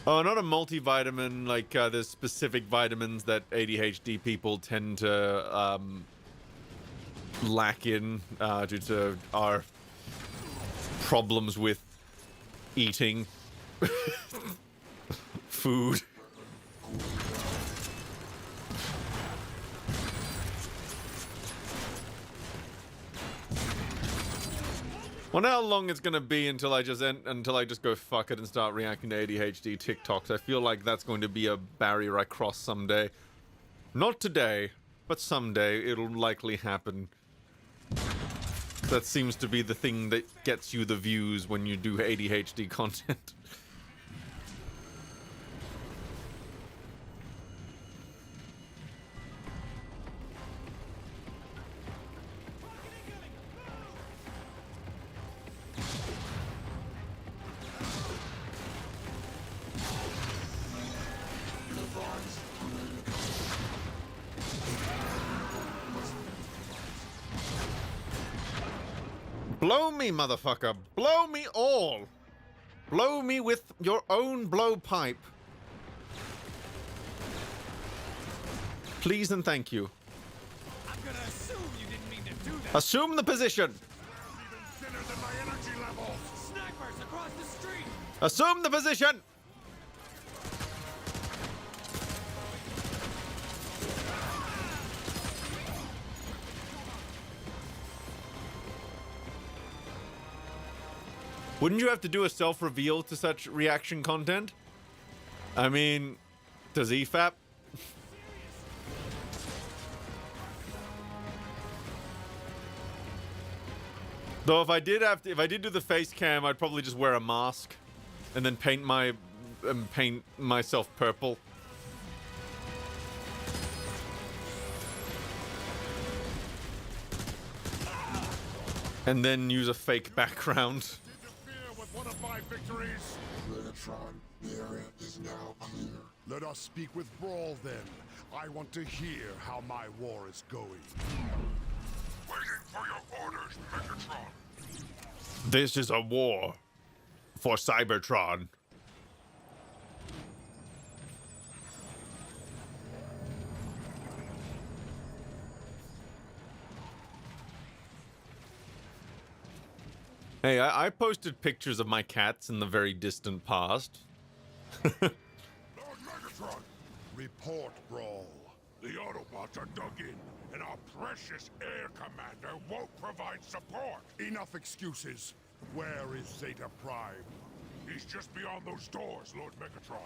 Oh, not a multivitamin, like there's specific vitamins that ADHD people tend to lack in due to our problems with eating food. Wonder how long it's gonna be until I just go fuck it and start reacting to ADHD TikToks. I feel like that's going to be a barrier I cross someday. Not today, but someday it'll likely happen. That seems to be the thing that gets you the views when you do ADHD content. Blow me, motherfucker. Blow me all. Blow me with your own blowpipe. Please and thank you. I'm gonna assume you didn't mean to do that. Assume the position. Even thinner than my energy levels. Snipers across the street. Assume the position. Wouldn't you have to do a self-reveal to such reaction content? I mean, does EFAP? Though if I did do the face cam, I'd probably just wear a mask and then paint myself purple. And then use a fake background. With one of my victories. Megatron, the area is now clear. Let us speak with Brawl then. I want to hear how my war is going. Waiting for your orders, Megatron. This is a war for Cybertron. Hey, I posted pictures of my cats in the very distant past. Lord Megatron, Report, Brawl. the Autobots are dug in, and our precious air commander won't provide support. Enough excuses. Where is Zeta Prime? He's just beyond those doors, Lord Megatron.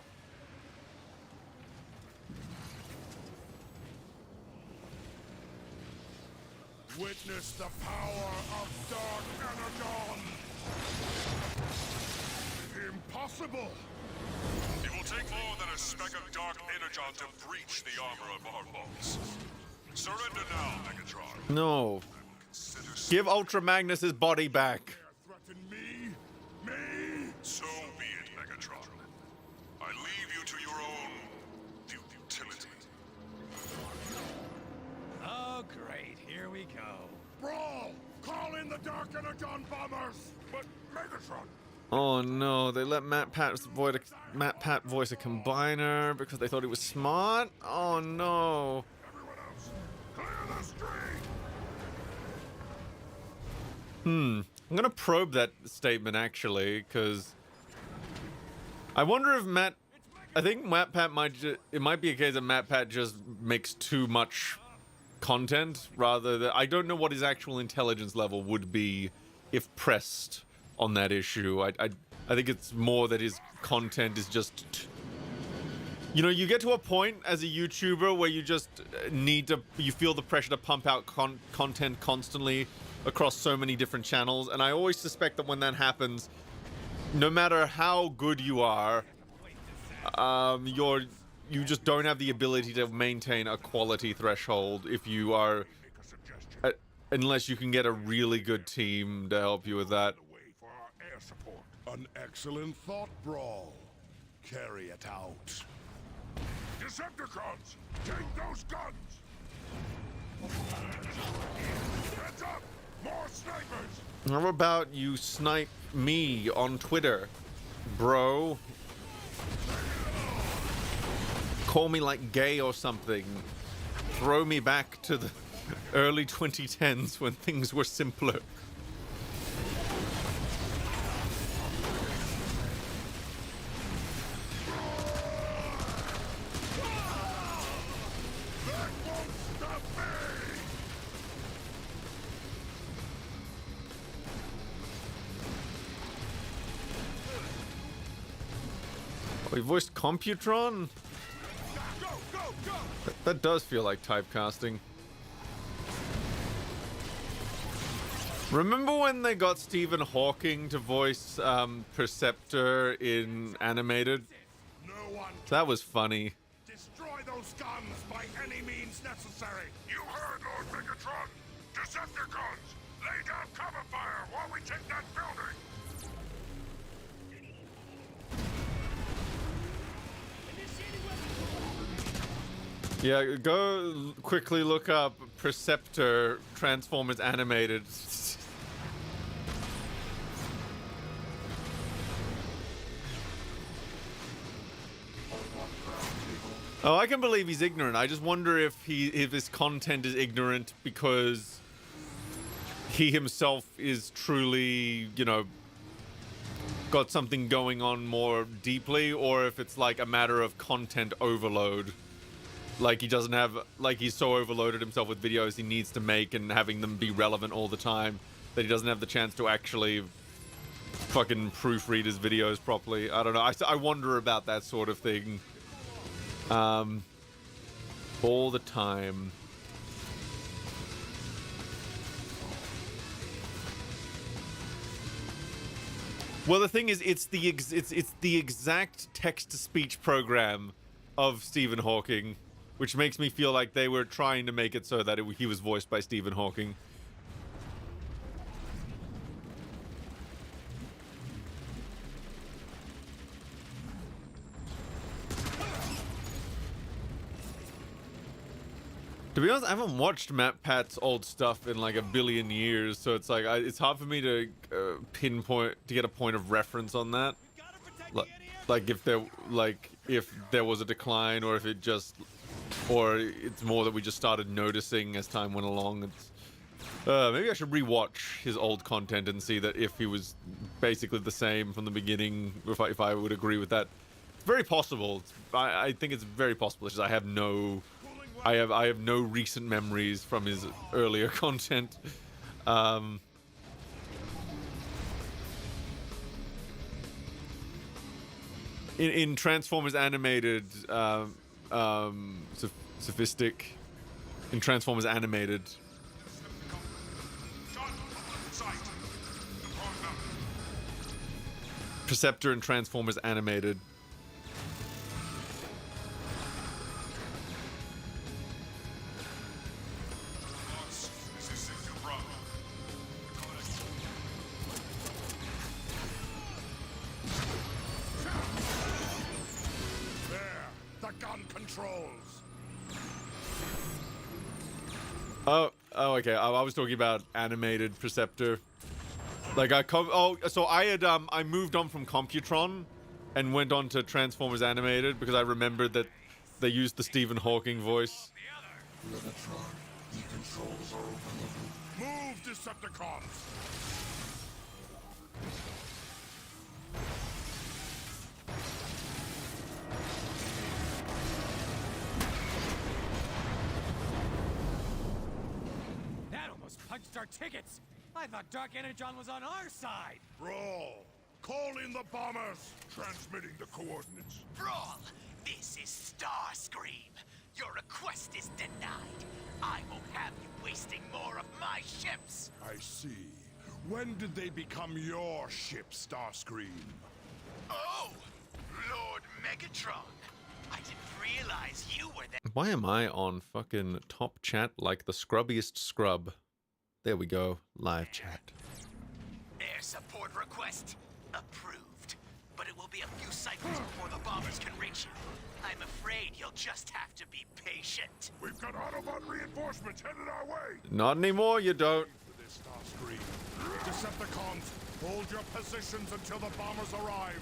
Witness the power of Dark Energon! Impossible! It will take more than a speck of Dark Energon to breach the armor of our bolts. Surrender now, Megatron. No. Give Ultra Magnus his body back. Threaten me? Me? So be it, Megatron. I leave you to your own futility. Oh, great. Here we go. Brawl! Call in the Dark Energon bombers! But Megatron, Oh no, they let Matt Pat voice a combiner because they thought he was smart? Oh no. everyone else, clear the street! I'm gonna probe that statement actually, because I wonder if I think Matt Pat it might be a case that Matt Pat just makes too much content rather than, I don't know what his actual intelligence level would be if pressed on that issue. I think it's more that his content is just You know, you get to a point as a YouTuber where you just you feel the pressure to pump out content constantly across so many different channels. And I always suspect that when that happens, no matter how good you are, you just don't have the ability to maintain a quality threshold if you are, unless you can get a really good team to help you with that. Way for our air support. An excellent thought, Brawl. Carry it out. Decepticons, take those guns! Heads up! More snipers! How about you snipe me on Twitter, bro? Call me like gay or something. Throw me back to the early 2010s when things were simpler. Oh, he voiced Computron? That does feel like typecasting. Remember when they got Stephen Hawking to voice Perceptor in animated? No one That was funny. destroy those guns by any means necessary. You heard, Lord Megatron! Decepticons, lay down cover fire while we take that building! Yeah, go quickly look up Perceptor Transformers animated. Oh, I can believe he's ignorant. I just wonder if his content is ignorant because he himself is truly, you know, got something going on more deeply, or if it's like a matter of content overload. Like he doesn't have, like he's so overloaded himself with videos he needs to make and having them be relevant all the time that he doesn't have the chance to actually fucking proofread his videos properly. I don't know. I wonder about that sort of thing. All the time. Well, the thing is, it's the exact text-to-speech program of Stephen Hawking, which makes me feel like they were trying to make it so that he was voiced by Stephen Hawking. To be honest, I haven't watched Matt Pat's old stuff in like a billion years, so it's like it's hard for me to pinpoint to get a point of reference on that. Like if there was a decline, or if it just, or it's more that we just started noticing as time went along. It's maybe I should rewatch his old content and see that if he was basically the same from the beginning. If I would agree with that, it's very possible. I think it's very possible. It's just I have no recent memories from his earlier content. In Transformers animated, Sophistic, in Transformers animated. Perceptor in Transformers animated. Oh, okay. I was talking about animated Perceptor. Like so I moved on from Computron and went on to Transformers animated because I remembered that they used the Stephen Hawking voice. Megatron, the controls are overloaded. Move, Decepticons! That almost punched our tickets. I thought Dark Energon was on our side. Brawl, call in the bombers! Transmitting the coordinates. Brawl, This is Starscream. Your request is denied. I won't have you wasting more of my ships. I see. When did they become your ship, Starscream? Oh, Lord Megatron. I didn't realize you were there. Why am I on fucking top chat like the scrubbiest scrub? There we go. Live chat. Air support request approved. But it will be a few cycles before the bombers can reach you. I'm afraid you'll just have to be patient. We've got Autobot reinforcements headed our way. Not anymore, you don't. For this Starscream. Decepticons, hold your positions until the bombers arrive.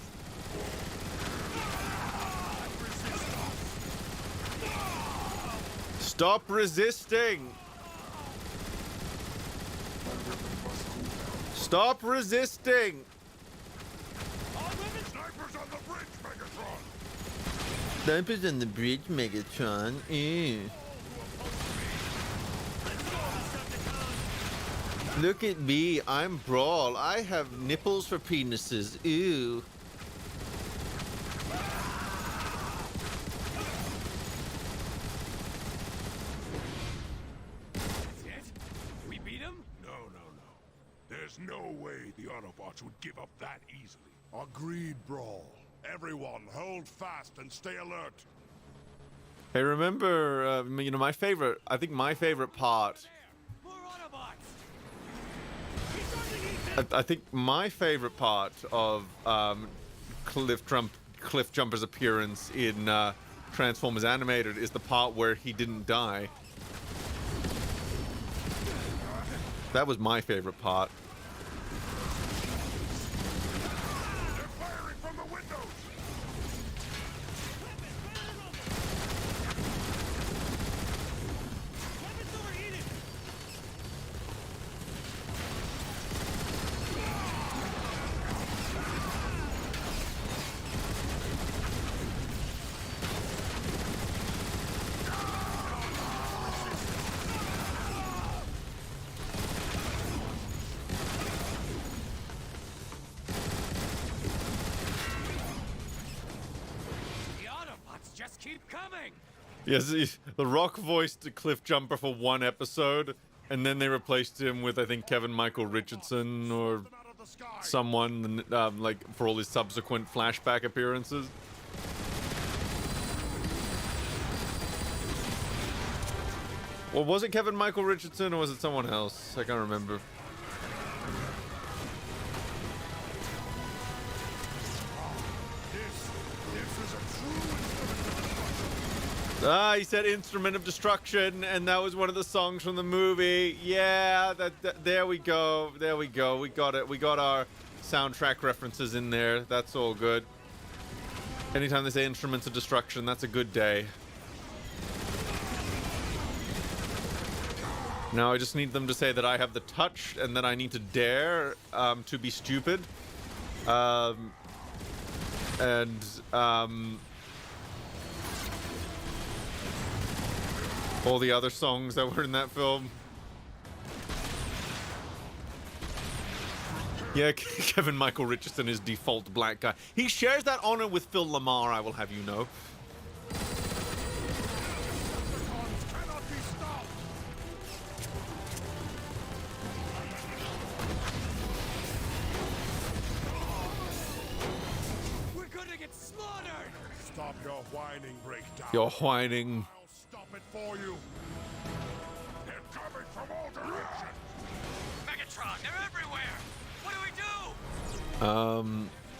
Stop resisting! Stop resisting! Snipers on the bridge, Megatron. Snipers on the bridge, Megatron. Ew. Look at me, I'm Brawl. I have nipples for penises. Ew. That's it? We beat him? No. There's no way the Autobots would give up that easily. Agreed, Brawl. Everyone, hold fast and stay alert. Hey, remember, my favorite, I think my favorite part, More Autobots! I think my favorite part of Cliff Jumper's appearance in Transformers Animated is the part where he didn't die. That was my favorite part. They're firing from the windows. Weapons overheated! The Autobots just keep coming! Yes, the Rock voiced Cliff Jumper for one episode, and then they replaced him with, I think, Kevin Michael Richardson or Them out of the sky. someone, like, for all his subsequent flashback appearances. Well, was it Kevin Michael Richardson or was it someone else? I can't remember. This is a true instrument of destruction. Ah, he said Instrument of Destruction, and that was one of the songs from the movie. Yeah, there we go. There we go. We got it. We got our soundtrack references in there. That's all good. Anytime they say Instruments of Destruction, that's a good day. Now I just need them to say that I have the touch and that I need to dare to be stupid. All the other songs that were in that film. Yeah, Kevin Michael Richardson is default black guy. He shares that honor with Phil Lamar, I will have you know. Decepticons cannot be stopped. We're gonna get slaughtered! Stop your whining, breakdown. You're whining. I'll stop it for you. They're coming from all directions. Megatron, they're everywhere! What do we do?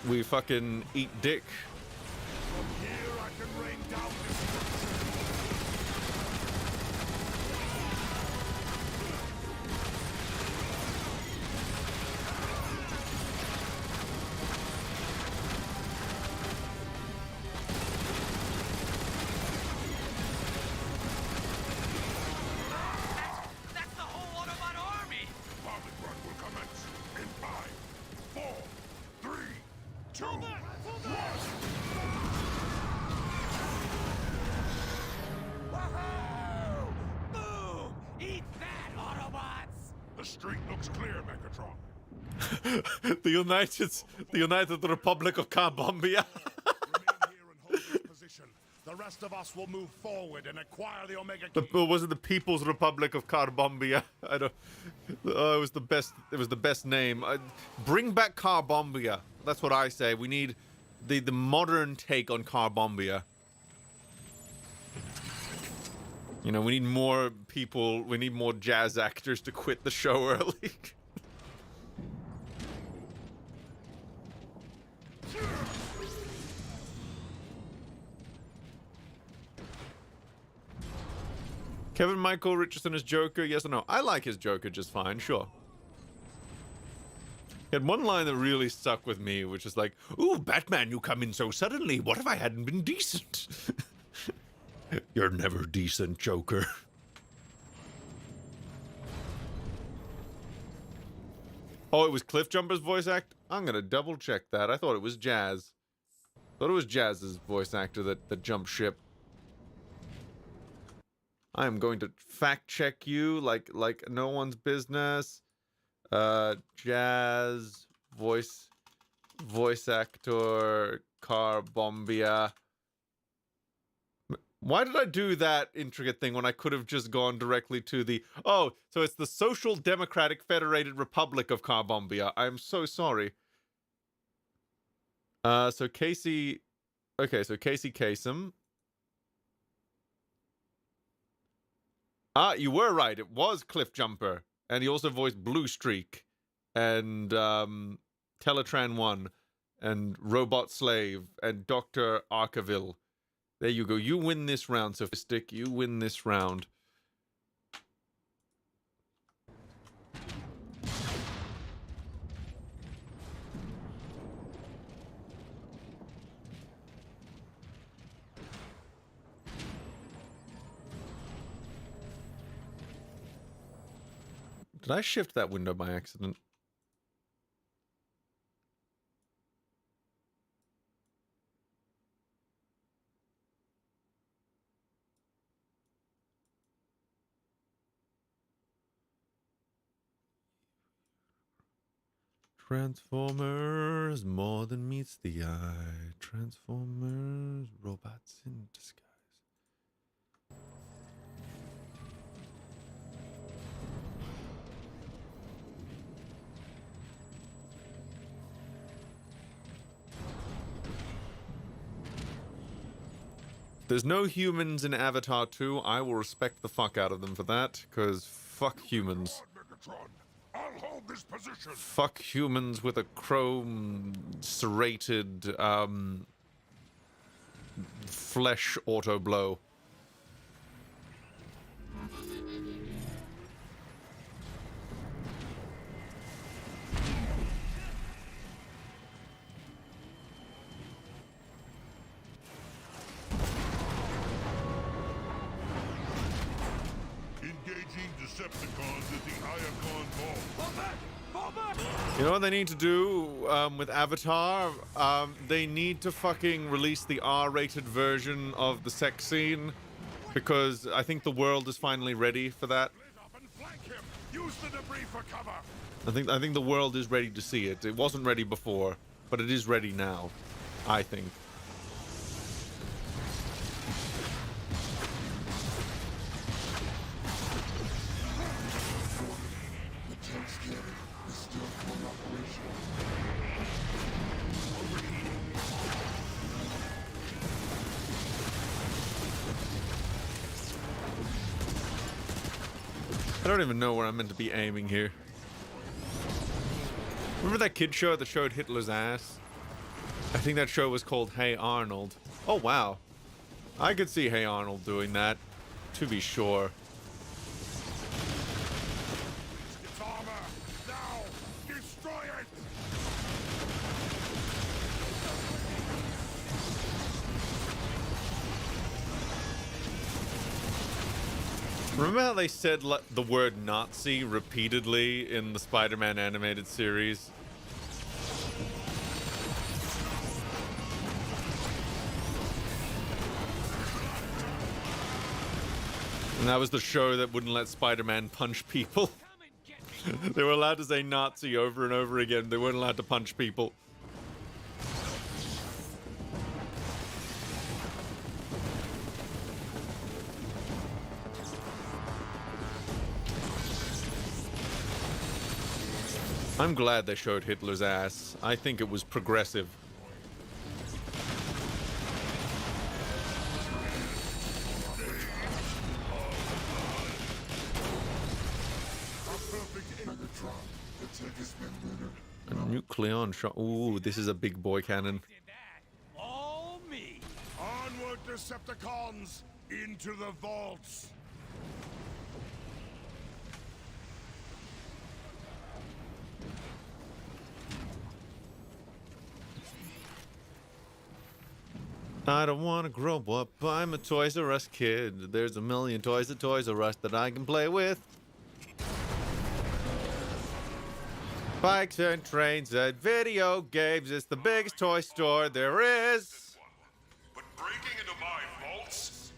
We fucking eat dick. From here I can rain down destruction. That's the whole Autobot army! Bombing run will commence in 5, 4, 3, 2, 1. Woohoo! Boom! Eat that, Autobots! The street looks clear, Megatron. The United Republic of Cambodia. Remain here and hold this position. The rest of us will move forward and acquire the Omega The, Key. was it the People's Republic of Carbombia? I don't. It was the best. It was the best name. Bring back Carbombia. That's what I say. We need the modern take on Carbombia. You know, we need more people. We need more jazz actors to quit the show early. Kevin Michael Richardson as Joker, yes or no? I like his Joker just fine, sure. He had one line that really stuck with me, which is like, "Ooh, Batman, you come in so suddenly. What if I hadn't been decent?" You're never decent, Joker. Oh, it was Cliffjumper's voice act? I'm gonna double check that. I thought it was Jazz. Thought it was Jazz's voice actor that jumped ship. I am going to fact check you like no one's business. Jazz voice actor Carbombia. Why did I do that intricate thing when I could have just gone directly to the... Oh, so it's the Social Democratic Federated Republic of Carbombia. I'm so sorry. So Casey... Okay, so Casey Kasem. Ah, you were right. It was Cliffjumper. And he also voiced Blue Streak. And Teletran 1. And Robot Slave. And Dr. Arkaville. There you go. You win this round, Sophistic. You win this round. Did I shift that window by accident? Transformers, more than meets the eye. Transformers, robots in disguise. There's no humans in Avatar 2. I will respect the fuck out of them for that, because fuck humans. Megatron, I'll hold this position. Fuck humans with a chrome serrated flesh auto blow. Decepticons at the Iacon Vault. Fall back! Fall back! You know what they need to do with Avatar? They need to fucking release the R-rated version of the sex scene, because I think the world is finally ready for that. Split up and flank him. Use the debris for cover. I think the world is ready to see it. It wasn't ready before, but it is ready now, I think. I don't even know where I'm meant to be aiming here. Remember that kid show that showed Hitler's ass? I think that show was called Hey Arnold. Oh wow. I could see Hey Arnold doing that, to be sure. Its armor. Now, destroy it. Remember how they said the word Nazi repeatedly in the Spider-Man animated series? And that was the show that wouldn't let Spider-Man punch people. They were allowed to say Nazi over and over again. They weren't allowed to punch people. I'm glad they showed Hitler's ass. I think it was progressive. A nucleon shot. Ooh, this is a big boy cannon. All me. Onward, Decepticons! Into the vaults! I don't want to grow up. I'm a Toys R Us kid. There's a million toys at Toys R Us that I can play with. Bikes and trains and video games. It's the biggest toy store there is. But breaking into my vaults,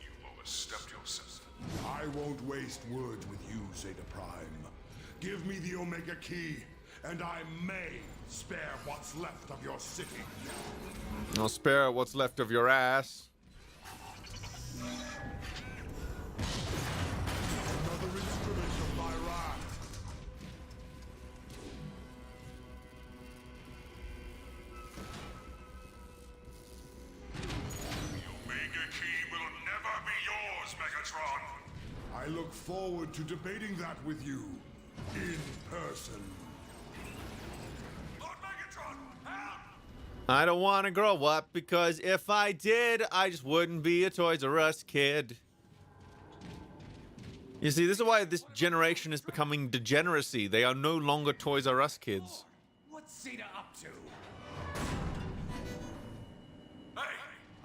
you overstepped yourself. I won't waste words with you, Zeta Prime. Give me the Omega Key, and I may spare what's left of your city. I'll spare what's left of your ass. Another instrument of my wrath. The Omega Key will never be yours, Megatron. I look forward to debating that with you in person. Lord Megatron, help! I don't want to grow up because if I did, I just wouldn't be a Toys R Us kid. You see, this is why this generation is becoming degeneracy. They are no longer Toys R Us kids. What's Zeta up to? Hey,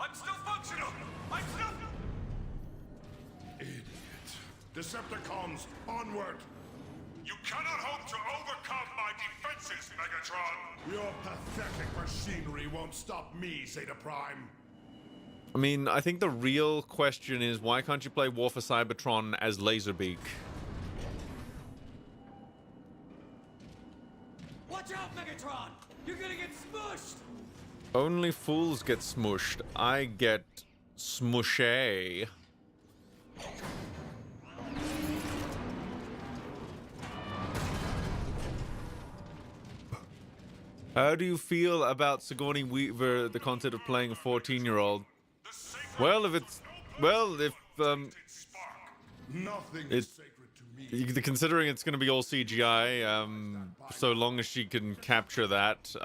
I'm still functional. I'm still... Idiot. Decepticons, onward! You cannot hope to overcome my defenses, Megatron. Your pathetic machinery won't stop me, Zeta Prime. I mean, I think the real question is why can't you play War for Cybertron as Laserbeak? Watch out, Megatron! You're gonna get smushed! Only fools get smushed. I get smushay. How do you feel about Sigourney Weaver, the concept of playing a 14-year-old? Well, if it's... Well, if, Nothing It- is sacred to me. considering it's going to be all CGI, so long as she can capture that,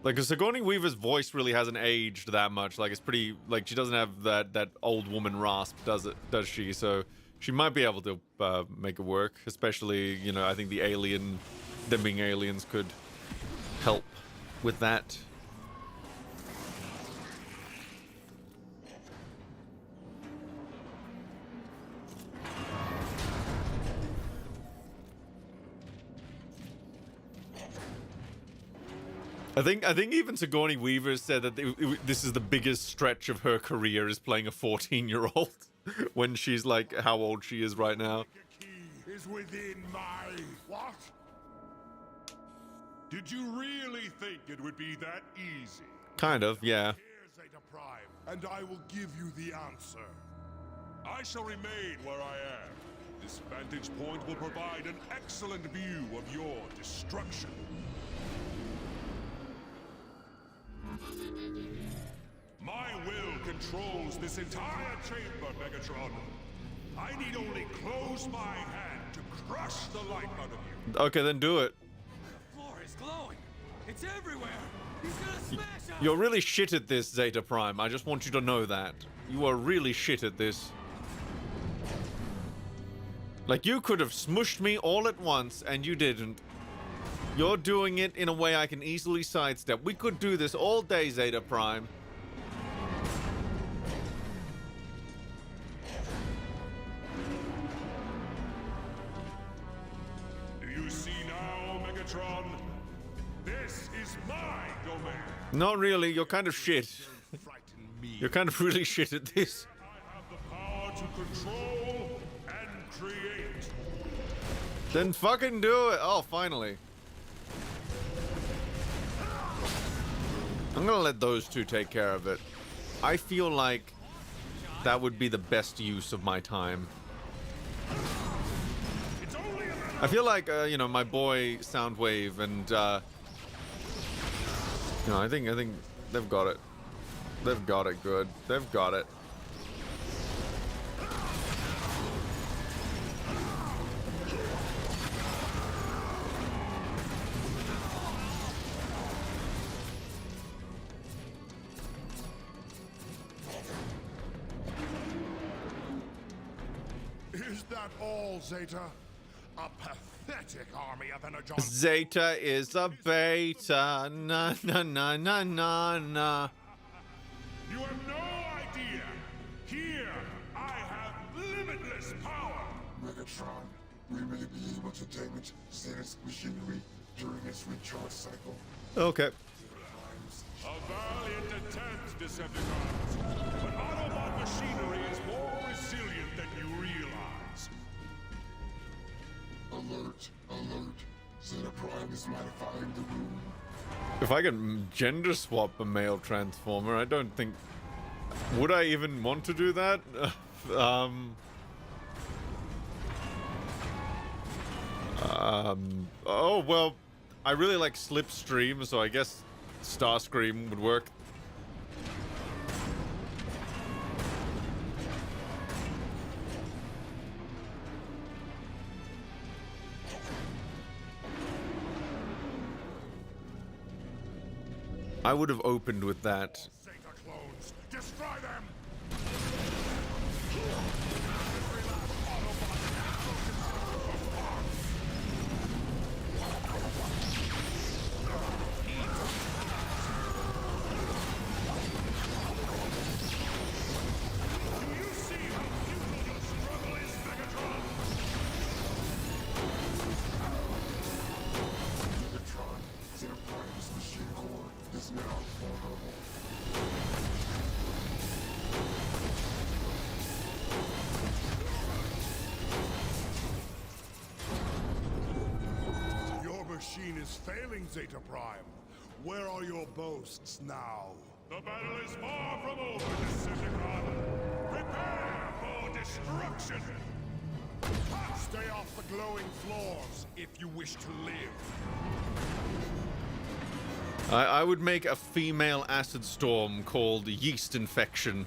like, Sigourney Weaver's voice really hasn't aged that much. Like, it's pretty... Like, she doesn't have that old woman rasp, does she? So, she might be able to make it work. Especially, you know, I think the alien... Them being aliens could help with that. I think even Sigourney Weaver said that this is the biggest stretch of her career is playing a 14-year-old when she's like how old she is right now. The key is within my... What? Did you really think it would be that easy? Kind of, yeah. Here, Zeta Prime, and I will give you the answer. I shall remain where I am. This vantage point will provide an excellent view of your destruction. My will controls this entire chamber, Megatron. I need only close my hand to crush the life out of you. Okay, then do it. The floor is glowing. It's everywhere. He's gonna smash us. You're really shit at this, Zeta Prime. I just want you to know that. You are really shit at this. Like, you could have smushed me all at once, and you didn't. You're doing it in a way I can easily sidestep. We could do this all day, Zeta Prime. Do you see now, Megatron? This is my domain. Not really. You're kind of shit. Frighten me. You're kind of really shit at this. I have the power to control and create. Then fucking do it. Oh, finally. I'm gonna let those two take care of it. I feel like that would be the best use of my time. It's only a matter I feel like, you know, my boy Soundwave and, you know, I think they've got it. They've got it good. They've got it. Is that all, Zeta? A pathetic army of Energon. Zeta is a beta. Na na na na na na. You have no idea. Here, I have limitless power. Megatron, we may be able to damage Zeta's machinery during its recharge cycle. Okay. A valiant attempt, Decepticons. But Autobot machinery is more resilient than you realize. Alert, alert. Zeta Prime is modifying the room. If I can gender swap a male transformer, I don't think... Would I even want to do that? Oh, well, I really like Slipstream, so I guess Starscream would work. I would have opened with that. Zeta clones, destroy them! Megatron, Zeta Prime's machine core is now vulnerable. Your machine is failing, Zeta Prime. Where are your boasts now? The battle is far from over, Decepticon. Prepare for destruction! Stay off the glowing floors if you wish to live. I would make a female acid storm called yeast infection.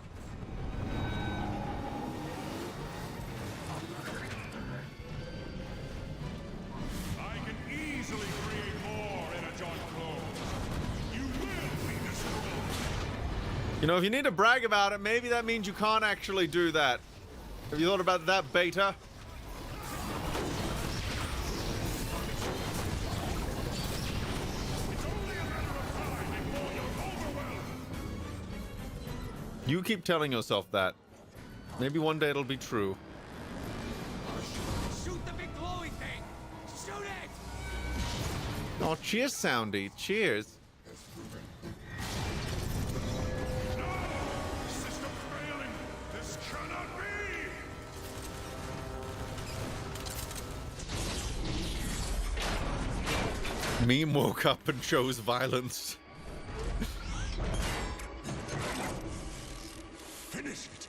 I can easily create more Energon clones. You will be destroyed. You know, if you need to brag about it, maybe that means you can't actually do that. Have you thought about that, Beta? You keep telling yourself that. Maybe one day it'll be true. Shoot the big glowing thing! Shoot it! Oh, cheers, Soundy. Cheers. System failing. This cannot be. Meme woke up and chose violence. Finish it.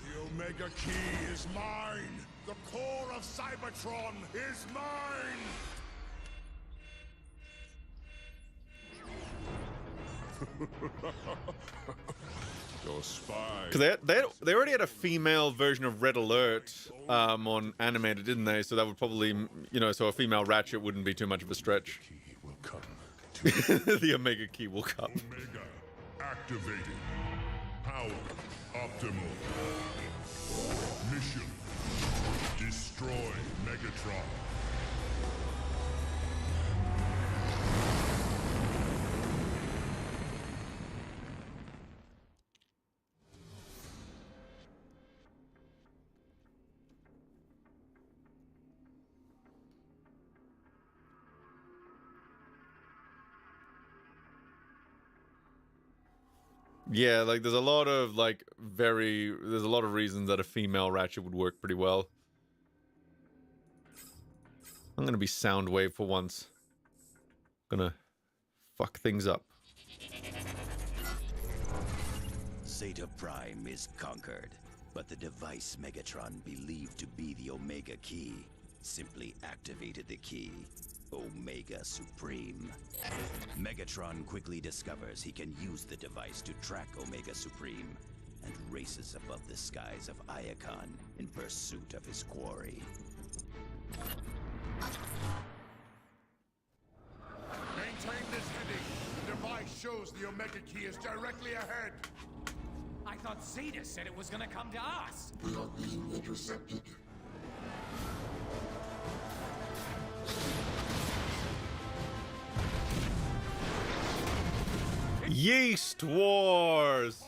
The Omega Key is mine. The core of Cybertron is mine. Your spy. Because they already had a female version of Red Alert on animated, didn't they? So that would probably, you know, so a female Ratchet wouldn't be too much of a stretch. Key will come. The Omega Key will come. Omega activated. Power optimal. Mission: destroy Megatron. Yeah, like there's a lot of there's a lot of reasons that a female Ratchet would work pretty well. I'm gonna be Soundwave for once. Gonna fuck things up. Zeta Prime is conquered, but the device Megatron believed to be the Omega Key simply activated the key, Omega Supreme. Megatron quickly discovers he can use the device to track Omega Supreme and races above the skies of Iacon in pursuit of his quarry. Maintain this heading. The device shows the Omega Key is directly ahead. I thought Zeta said it was gonna come to us. We are being intercepted. Yeast Wars!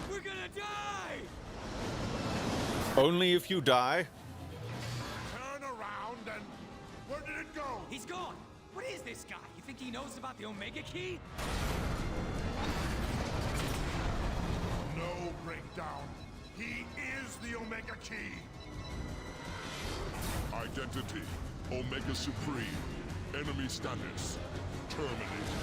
We're gonna die! Only if you die? Turn around and... Where did it go? He's gone. What is this guy? You think he knows about the Omega Key? No breakdown. He is the Omega Key. Identity. Omega Supreme. Enemy status. Terminated.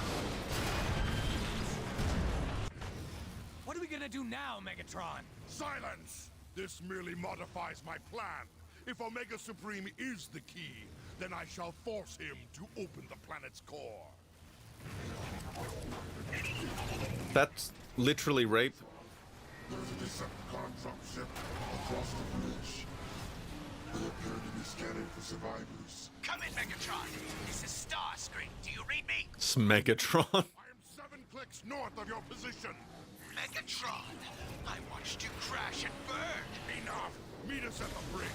What are we gonna do now, Megatron? Silence! This merely modifies my plan. If Omega Supreme is the key, then I shall force him to open the planet's core. That's literally rape. There's a Decepticon dropship across the bridge. They appear to be scanning for survivors. Come in, Megatron. This is Starscream. Do you read me? It's Megatron. I am 7 clicks north of your position. Megatron, I watched you crash and burn. Enough! Meet us at the bridge.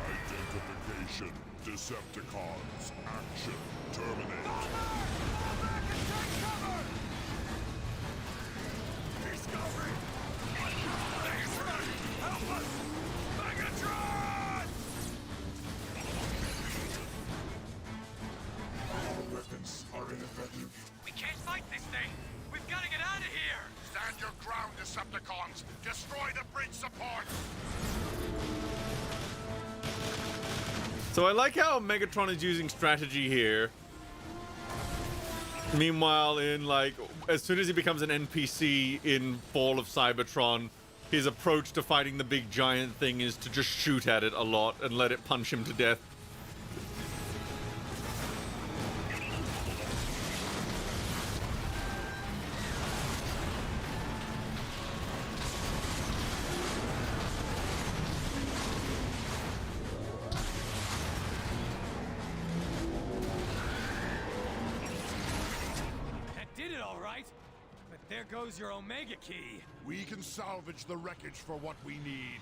Identification. Decepticons. Action. Terminate. Discovery! Help us! Megatron! All weapons are ineffective. We can't fight this thing. We've got to get out of here. Stand your ground, Decepticons! Destroy the bridge supports! So I like how Megatron is using strategy here. Meanwhile, in like, as soon as he becomes an NPC in Fall of Cybertron, his approach to fighting the big giant thing is to just shoot at it a lot and let it punch him to death. There goes your Omega Key. We can salvage the wreckage for what we need.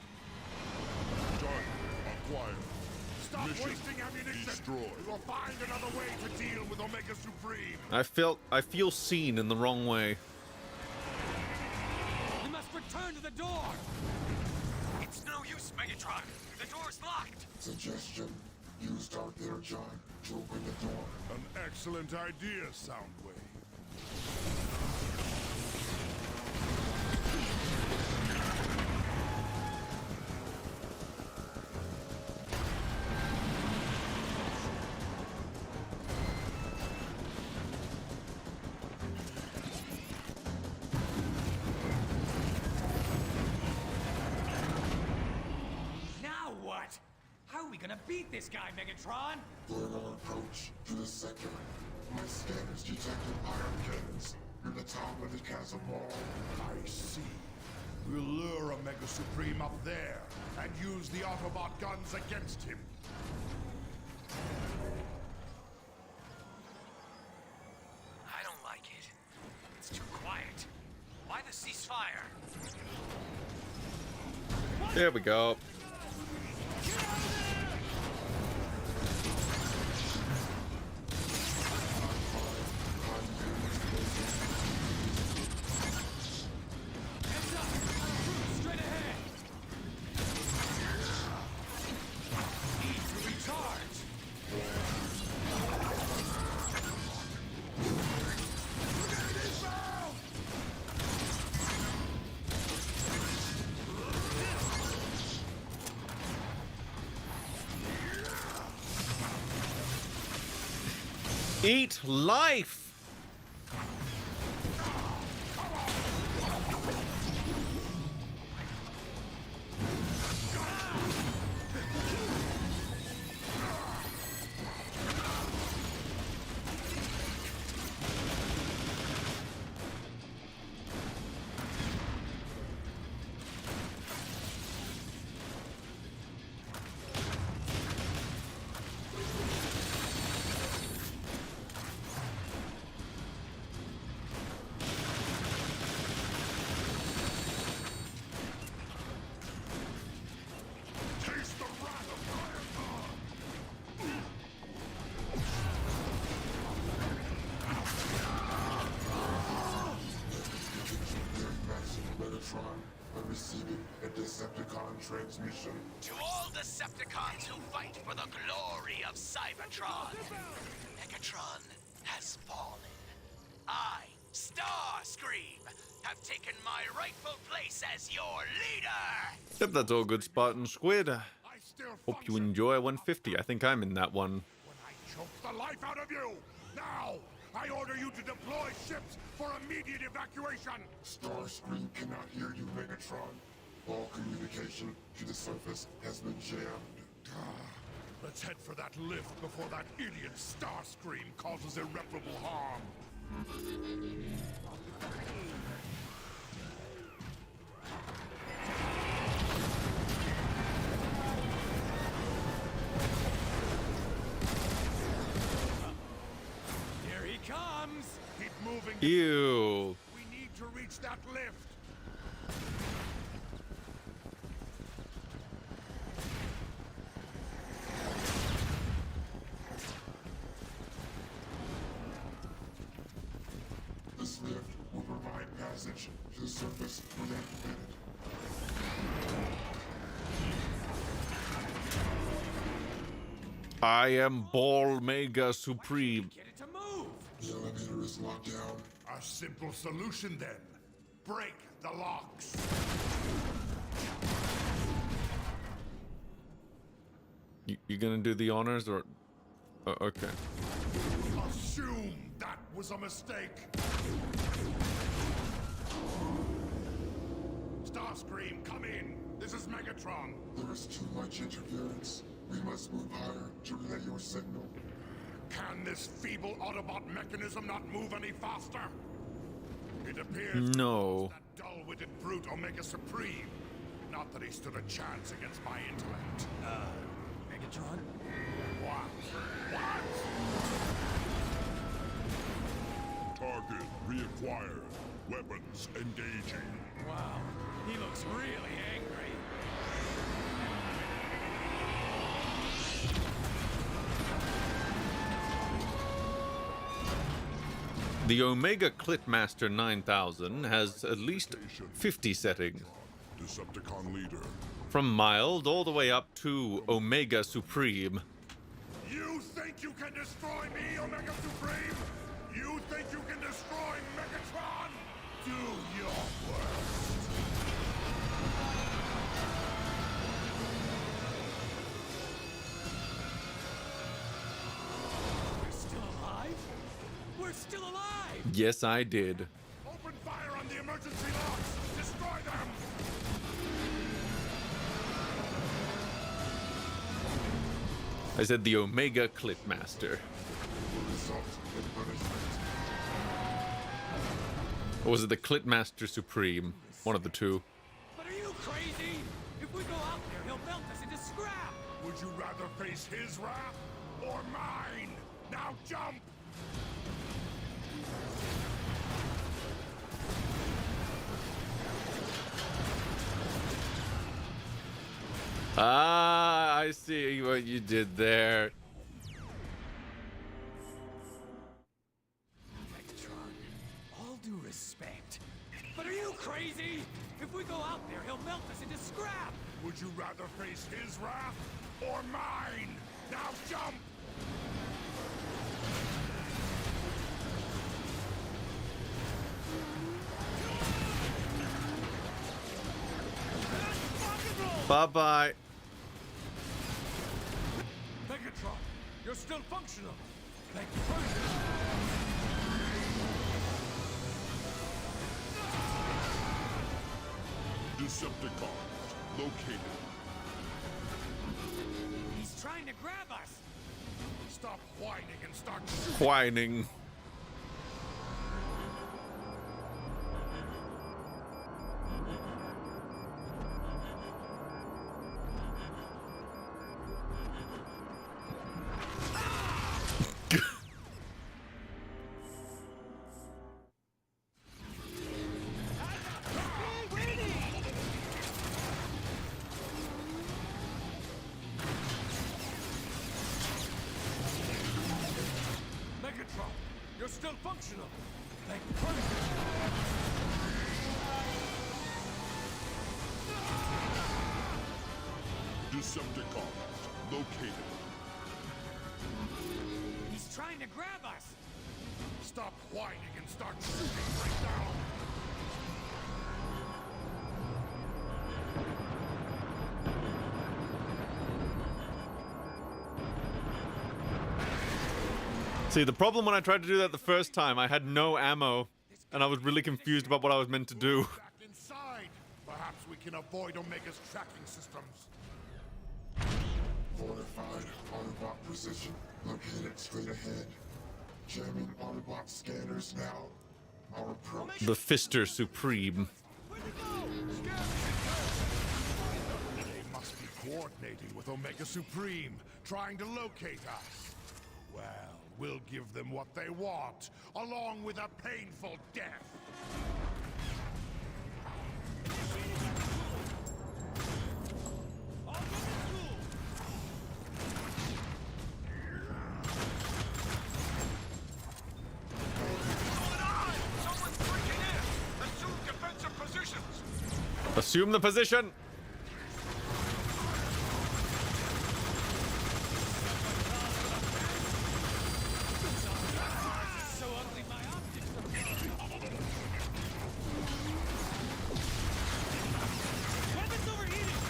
Done. Acquired. Stop Mission wasting ammunition! destroyed. We will find another way to deal with Omega Supreme! I feel seen in the wrong way. We must return to the door! It's no use, Megatron. The door's locked. Suggestion. Use Dark Energon to open the door. An excellent idea, Soundwave. Gonna beat this guy, Megatron! Thermal approach to the center. My scanners detected iron cannons in the top of the chasm wall. I see. We'll lure Omega Supreme up there and use the Autobot guns against him. I don't like it. It's too quiet. Why the ceasefire? There we go. Eat life! Taste the wrath of Very massive Megatron are receiving a Decepticon transmission. To all Decepticons who fight for the glory of Cybertron, Megatron has fallen. I, Starscream, have taken my rightful place as your leader! Yep, that's all good, Spartan Squid. I still Hope you function enjoy 150. I think I'm in that one. when I choke the life out of you! Now, I order you to deploy ships for immediate evacuation! Starscream cannot hear you, Megatron. All communication to the surface has been jammed. Let's head for that lift before that idiot Starscream causes irreparable harm. Here he comes! Keep moving. Ew. We need to reach that lift. This lift will provide passage to the surface without minute. I am Ball Mega Supreme. Get it to move! The elevator is locked down. A simple solution then. Break the locks. You gonna do the honors or? Okay. Assume that was a mistake. Starscream, come in. This is Megatron. There is too much interference. We must move higher to relay your signal. Can this feeble Autobot mechanism not move any faster? It appears No. that dull-witted brute Omega Supreme. Not that he stood a chance against my intellect. Megatron? What? What? Target reacquired. Weapons engaging. Wow, he looks really angry. The Omega Clitmaster 9000 has at least 50 settings, Decepticon leader. from mild all the way up to Omega Supreme. You think you can destroy me, Omega Supreme? You think you can destroy Megatron? Do your worst. We're still alive? We're still alive! Yes, I did. Open fire on the emergency locks! Destroy them! I said the Omega Clitmaster. Result in punishment. Or was it the Clitmaster Supreme? One of the two. But are you crazy? If we go out there, he'll melt us into scrap! Would you rather face his wrath or mine? Now jump! Ah, I see what you did there. Megatron, all due respect. But are you crazy? If we go out there, he'll melt us into scrap! Would you rather face his wrath or mine? Now jump! Bye-bye. Megatron, you're still functional. Decepticons located. He's trying to grab us. Stop whining and start Whining. Megatron, you're still functional. Decepticons located. He's trying to grab us. Stop whining and start shooting right now. See, the problem when I tried to do that the first time, I had no ammo, and I was really confused about what I was meant to do. Back inside. Perhaps we can avoid Omega's tracking systems. Fortified Autobot precision located straight ahead. Jamming Autobot scanners now. Our approach. The Fister Supreme. They must be coordinating with Omega Supreme, trying to locate us. Well, we'll give them what they want, along with a painful death. Someone's breaking in! Assume defensive positions! Assume the position. So ugly, my optics are... Weapons overheating!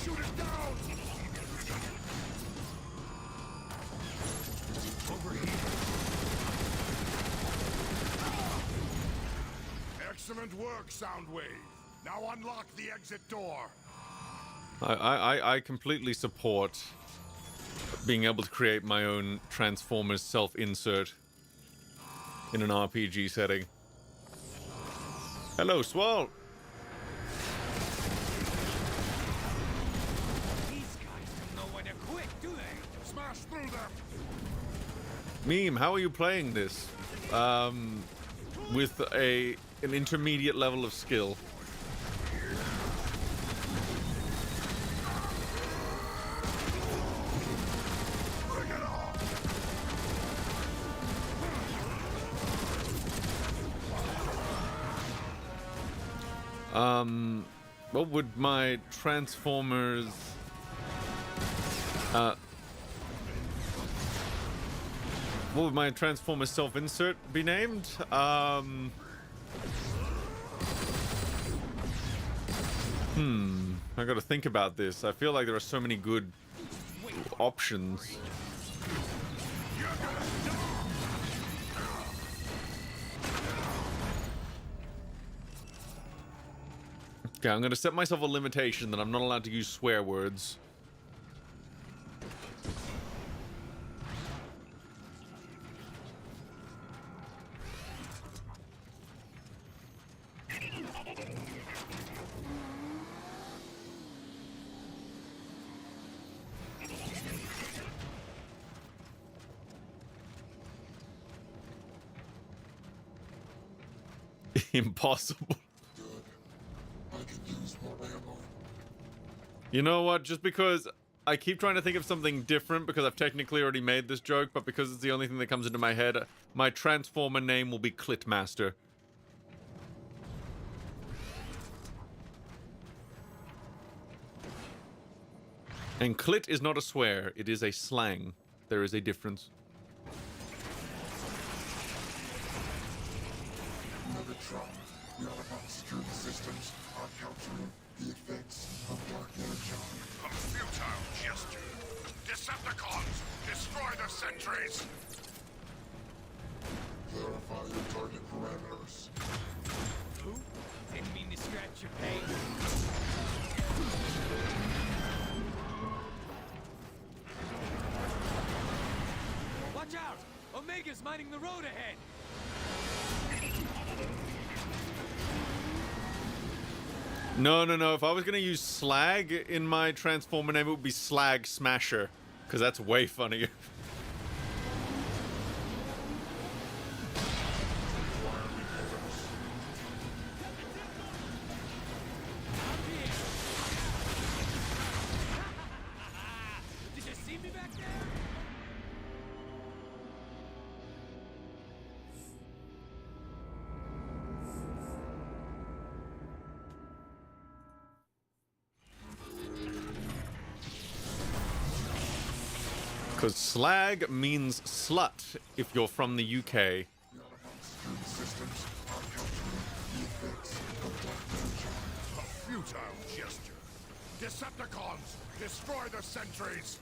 Shoot it down! Excellent work, Soundwave. Now unlock the exit door. I completely support being able to create my own Transformers self-insert in an RPG setting. Hello, Swall. These guys don't know when to quit, do they? Smash through them! Meme, how are you playing this? With an intermediate level of skill. What would my Transformers what would my Transformers self-insert be named? I gotta think about this. I feel like there are so many good options. Okay, I'm gonna set myself a limitation that I'm not allowed to use swear words. Impossible. Good. I can use more ammo. You know what? Just because I keep trying to think of something different because I've technically already made this joke, but because it's the only thing that comes into my head, my Transformer name will be Clitmaster. And clit is not a swear, it is a slang. There is a difference. Megatron, the Autobot security systems are countering the effects of Dark Energon. A futile gesture. Decepticons, destroy the sentries! Verify your target parameters. Who? Didn't mean to scratch your pay. Watch out! Omega's mining the road ahead! No, no, no. If I was going to use slag in my Transformer name, it would be Slag Smasher. Because that's way funnier. Did you see me back there? Because slag means slut if you're from the UK. The Autobot security systems are countering the effects of Dark Energon. A futile gesture. Decepticons, destroy the sentries!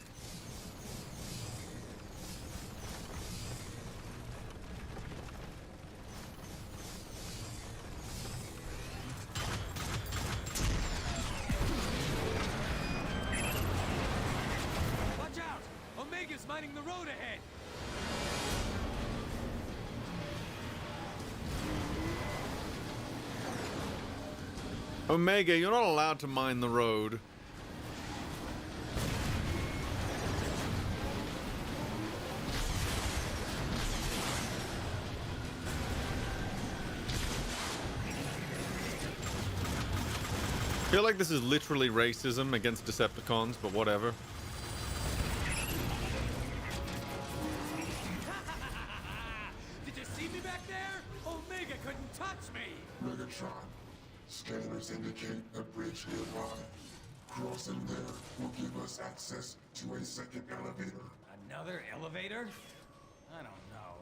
Watch out! Omega's mining the road ahead! Omega, you're not allowed to mine the road. I feel like this is literally racism against Decepticons, but whatever. Did you see me back there? Omega couldn't touch me! Megatron, scanners indicate a bridge nearby. Crossing there will give us access to a second elevator. Another elevator? I don't know.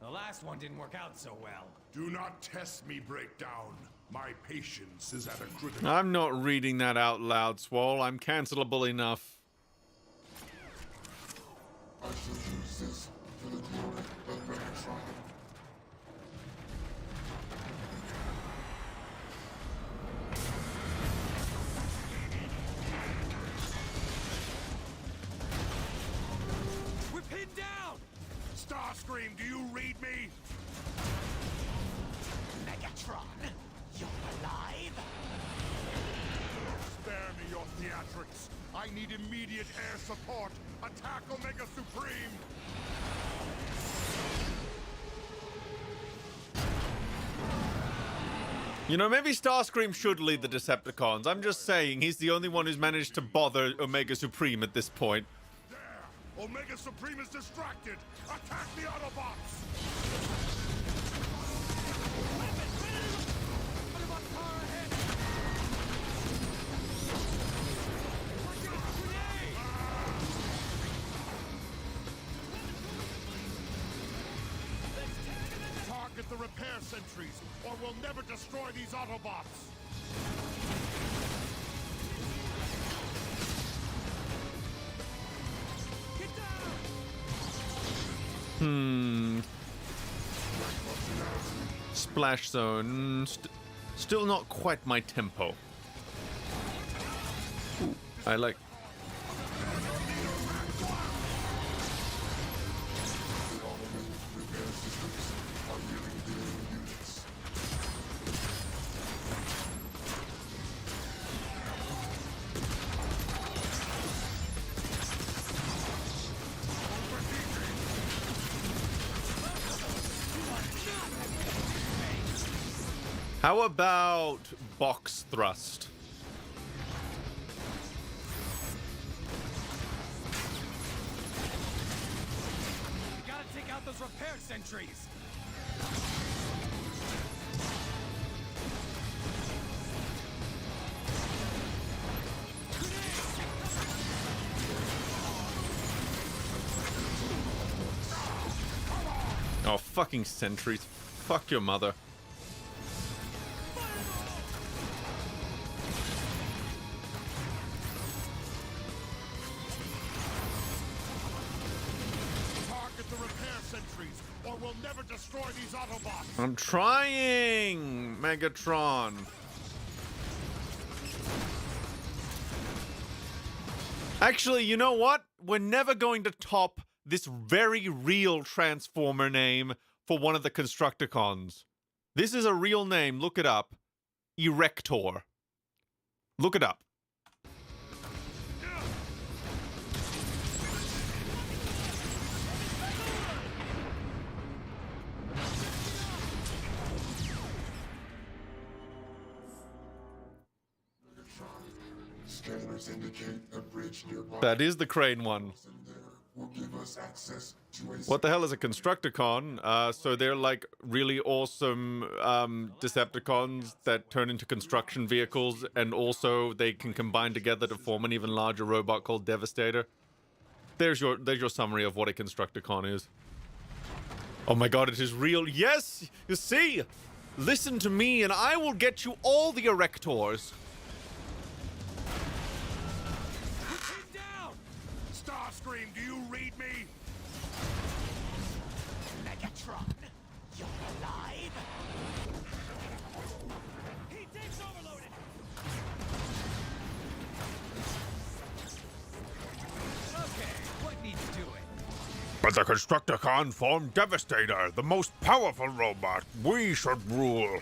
The last one didn't work out so well. Do not test me, Breakdown. My patience is at a critical... I'm not reading that out loud, Swole. I'm cancelable enough. I shall use this for the glory of Megatron. We're pinned down! Starscream, do you read me? Megatron, you're alive? Spare me your theatrics. I need immediate air support. Attack Omega Supreme! You know, maybe Starscream should lead the Decepticons. I'm just saying, he's the only one who's managed to bother Omega Supreme at this point. There! Omega Supreme is distracted! Attack the Autobots! Autobot car ahead! Watch out, grenade! Target the repair sentries, or we'll never destroy these Autobots! Get down! Splash zone. Still not quite my tempo. Ooh, I like... Repair systems are nearing their units. How about box thrust? You gotta take out those repair sentries. Oh, fucking sentries. Fuck your mother. Target the repair sentries, or we'll never destroy these Autobots. I'm trying, Megatron. Actually, you know what? We're never going to top this very real Transformer name for one of the Constructicons. This is a real name. Look it up. Erector. Look it up. Scanners indicate a bridge nearby. That is the crane one. There will give us access to a What the hell is a Constructicon? So they're like really awesome Decepticons that turn into construction vehicles, and also they can combine together to form an even larger robot called Devastator. There's your summary of what a Constructicon is. Oh my god, it is real. Yes, you see, listen to me, and I will get you all the Erectors. Starscream, do you read me? Megatron, you're alive? He takes overloaded. Okay, what needs doing? But the Constructicon formed Devastator, the most powerful robot. We should rule. Really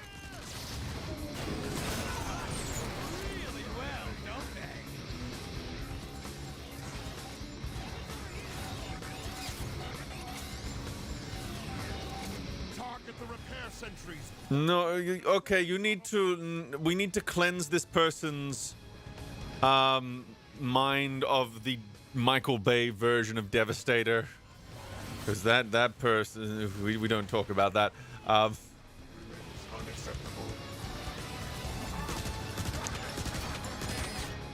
well, don't they? Target the repair sentries. No, okay, you need to. We need to cleanse this person's mind of the Michael Bay version of Devastator, because that person, we don't talk about that.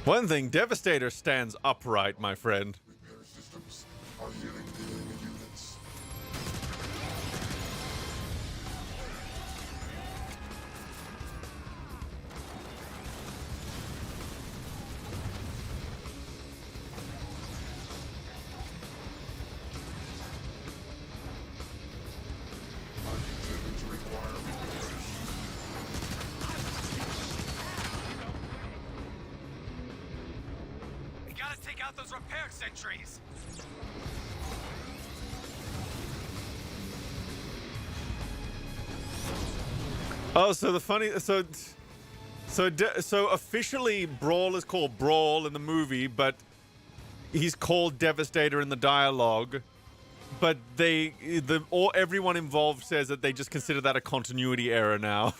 One thing, Devastator stands upright, my friend. repair systems are healing the enemy units. I continue to require repairs. We gotta take out those repair sentries. Oh, so the funny, so officially Brawl is called Brawl in the movie, but he's called Devastator in the dialogue. But everyone involved says that they just consider that a continuity error now.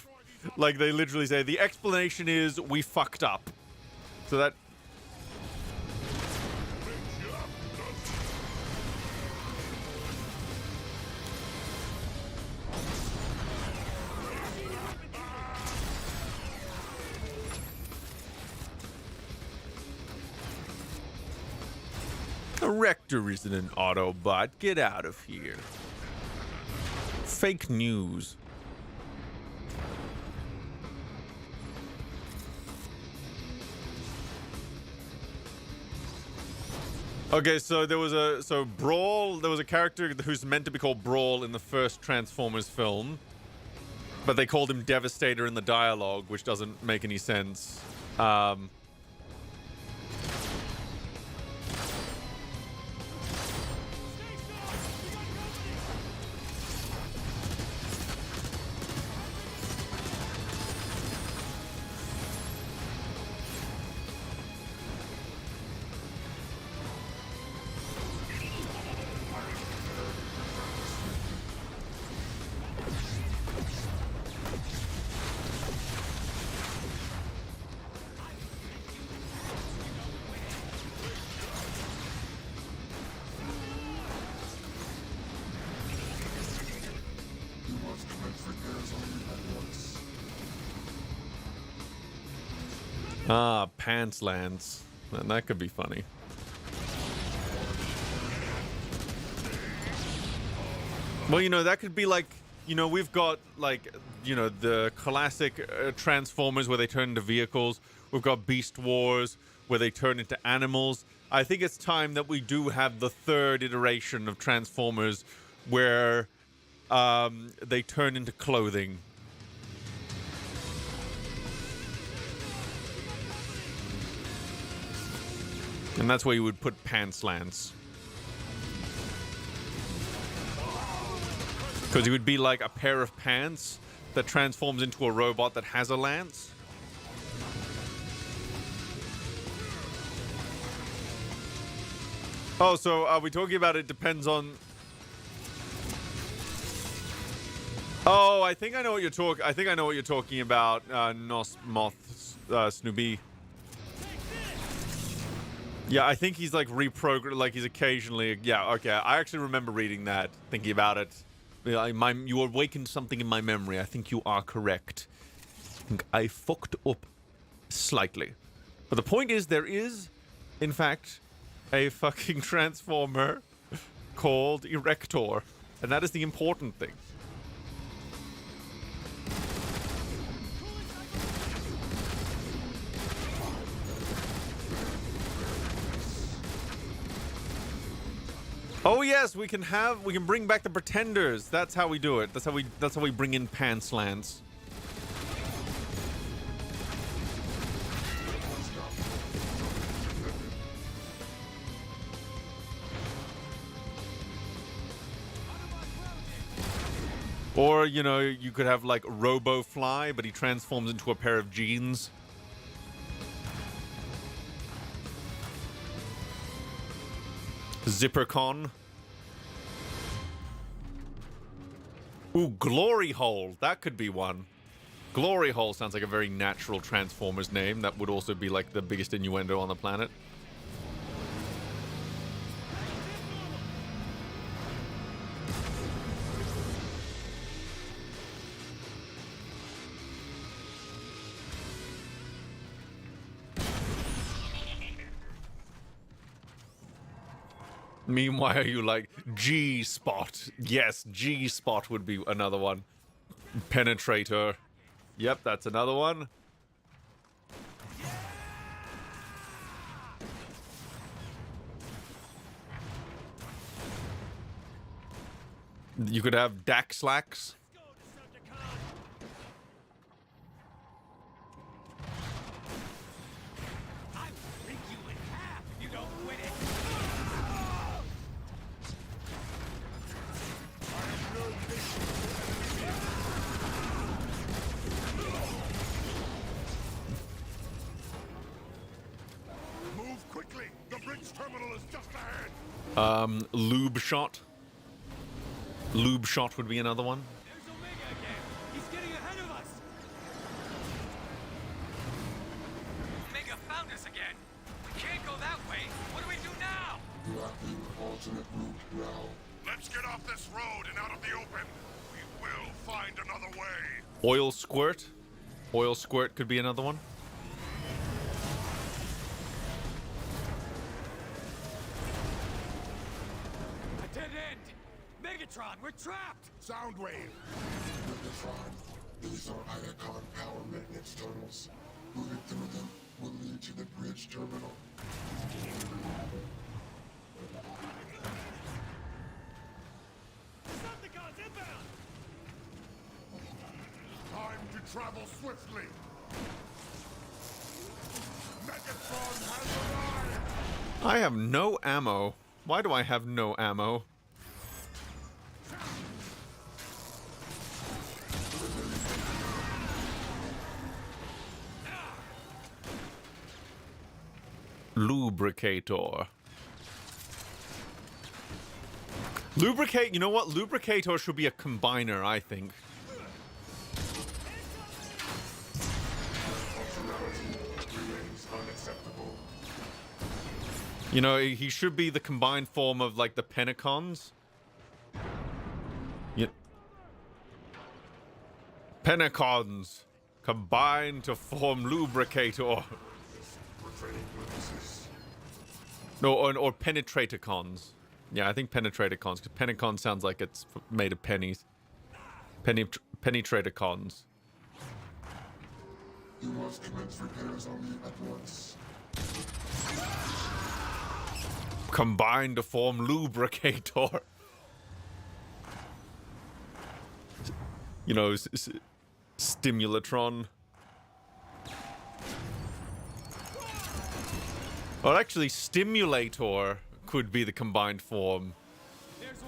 Like they literally say the explanation is we fucked up. So that. Erector isn't an Autobot. Get out of here. Fake news. Okay, so there was a Brawl. There was a character who's meant to be called Brawl in the first Transformers film, but they called him Devastator in the dialogue, which doesn't make any sense. Ah, Pants Lance. That could be funny. Well, you know, that could be like, you know, we've got like, you know, the classic Transformers where they turn into vehicles. We've got Beast Wars where they turn into animals. I think it's time that we do have the third iteration of Transformers where they turn into clothing. And that's where you would put Pants Lance. Because he would be like a pair of pants that transforms into a robot that has a lance. Oh, so are we talking about it depends on... Oh, I think I know what you're talking... I think I know what you're talking about, Nos Moth Snoopy. Yeah, I think he's like reprogrammed, like he's occasionally... Yeah, okay. I actually remember reading that, thinking about it. You awakened something in my memory. I think you are correct. I think I fucked up slightly. But the point is, there is, in fact, a fucking Transformer called Erector. And that is the important thing. Oh yes, we can bring back the Pretenders. That's how we do it. That's how we bring in Pants Lance. Or, you know, you could have like Robo Fly, but he transforms into a pair of jeans. Zippercon. Ooh, Glory Hole. That could be one. Glory Hole sounds like a very natural Transformers name. That would also be like the biggest innuendo on the planet. Meanwhile, you like G-Spot. Yes, G-Spot would be another one. Penetrator. Yep, that's another one. You could have Daxlax. Lube Shot. Lube Shot would be another one. There's Omega again. He's getting ahead of us. Omega found us again. We can't go that way. What do we do now? Blocking alternate route now. Let's get off this road and out of the open. We will find another way. Oil Squirt. Oil Squirt could be another one. A dead end. Megatron, we're trapped. Soundwave. Megatron, these are Iacon power maintenance tunnels. Moving through them will lead to the bridge terminal. Decepticons inbound. Time to travel swiftly. Megatron has arrived. I have no ammo. Why do I have no ammo? Lubricator. Lubricate, you know what? Lubricator should be a combiner, I think. Remains unacceptable. You know, he should be the combined form of, like, the Penacons. Yeah. Penacons combine to form Lubricator. No, or Penetraticons. Yeah, I think Penetraticons, because Penacon sounds like it's made of pennies. Penetraticons. You must commence repairs on me at once. Combine to form lubricator. You know, Stimulatron. Or actually, Stimulator could be the combined form.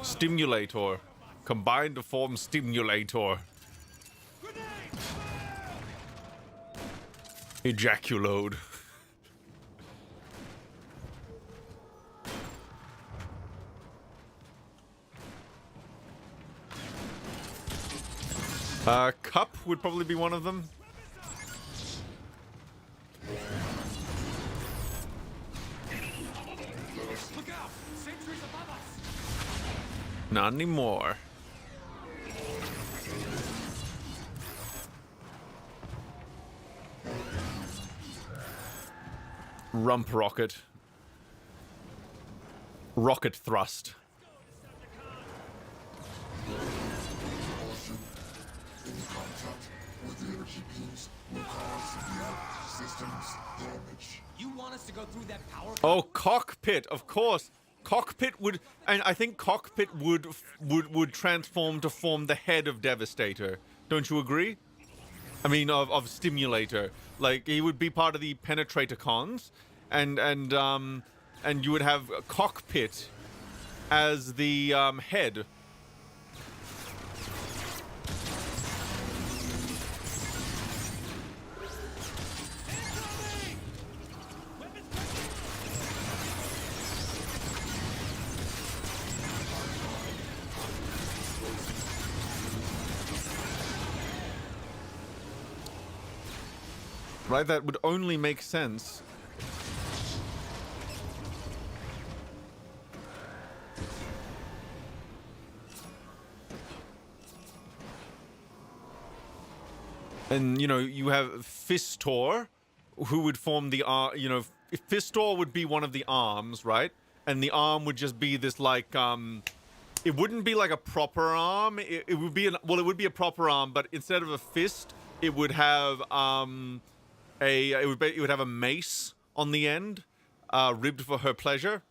Stimulator. Combined to form Stimulator. Ejaculode. Cup would probably be one of them. Look out! Sentries above us! Not anymore. Rump rocket. Rocket thrust. Caution. Any contact with the energy beams will cause severe systems damage. You want us to go through that power? Oh, cockpit, of course. Cockpit would, and I think cockpit would transform to form the head of Devastator. Don't you agree? I mean, of Stimulator. Like, he would be part of the Penetraticons, and you would have cockpit as the head. Right, that would only make sense. And, you know, you have Fistor, who would form the you know, Fistor would be one of the arms, right? And the arm would just be this, like, it wouldn't be like a proper arm. It would be well, it would be a proper arm, but instead of a fist, it would have, it would have a mace on the end, ribbed for her pleasure.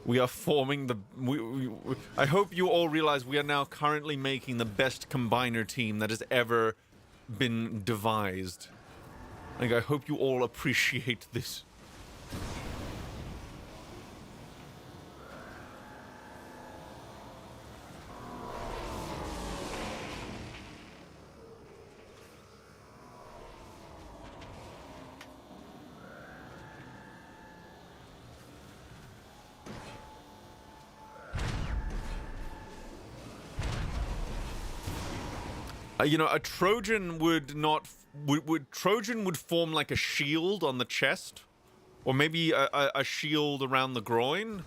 We are forming the... I hope you all realize we are now currently making the best combiner team that has ever been devised. Like, I hope you all appreciate this. You know, a Trojan would not... Trojan would form like a shield on the chest. Or maybe a shield around the groin.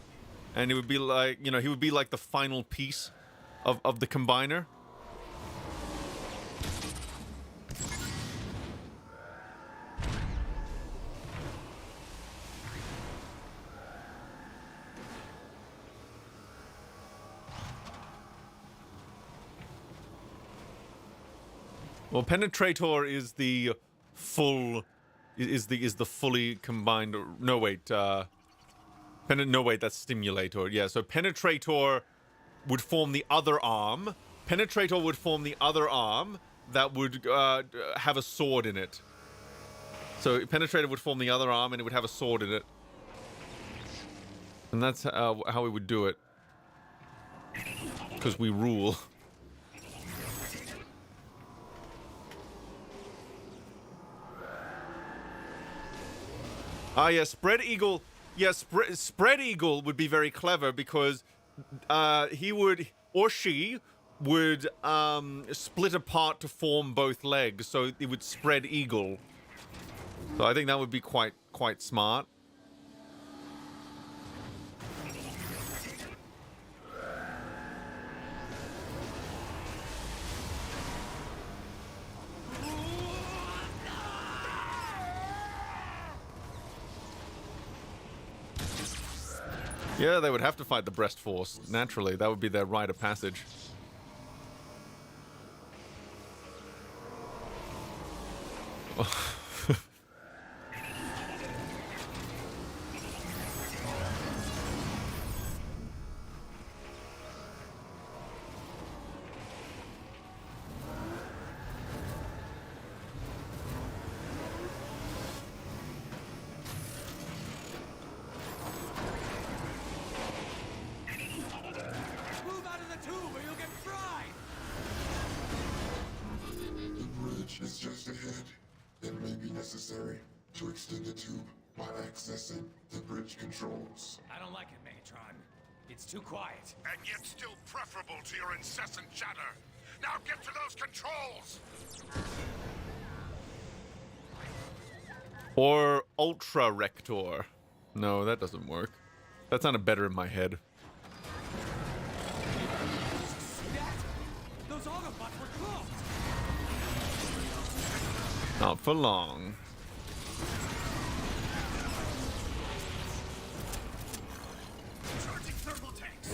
And it would be like, you know, he would be like the final piece of the combiner. Well, Penetrator is the full, is the fully combined. No wait, no wait, that's Stimulator. Yeah, so Penetrator would form the other arm. Penetrator would form the other arm that would have a sword in it. So Penetrator would form the other arm, and it would have a sword in it. And that's how we would do it. Because we rule. Ah, yeah, Spread Eagle. Yeah, Spread Eagle would be very clever because he would, or she would split apart to form both legs, so it would Spread Eagle. So I think that would be quite smart. Yeah, they would have to fight the Breast Force. Naturally, that would be their rite of passage. Move out of the tube or you'll get fried! The bridge is just ahead. It may be necessary to extend the tube by accessing the bridge controls. I don't like it, Megatron. It's too quiet. And yet still preferable to your incessant chatter. Now get to those controls! Or Ultra Rector. No, that doesn't work. That sounded better in my head. See that? Those Autobots were close! Not for long. Charging thermal tanks!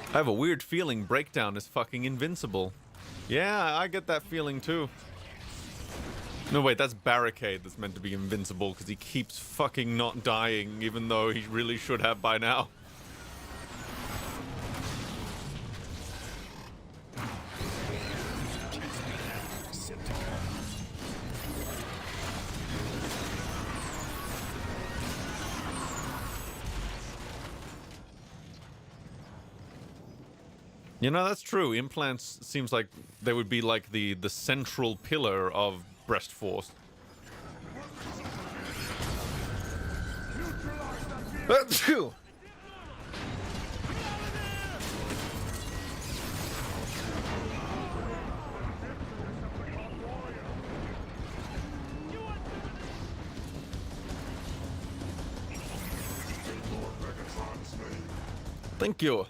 I have a weird feeling Breakdown is fucking invincible. Yeah, I get that feeling too. No, wait, that's Barricade that's meant to be invincible because he keeps fucking not dying even though he really should have by now. You know, that's true. Implants seems like they would be like the central pillar of Breast Force. Achoo! Thank you.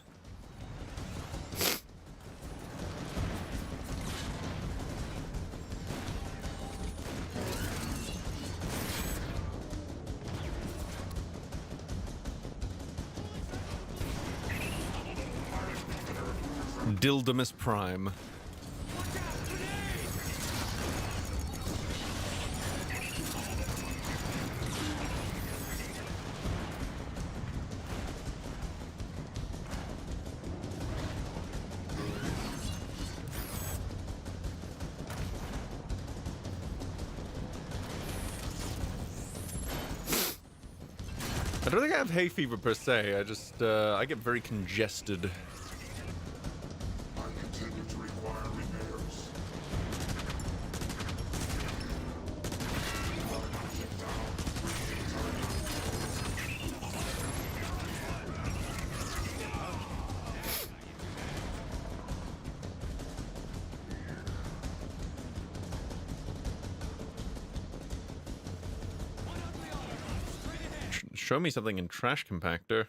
Dildamus Prime. I don't think I have hay fever per se. I just I get very congested. I continue to require repairs. Show me something in Trash Compactor.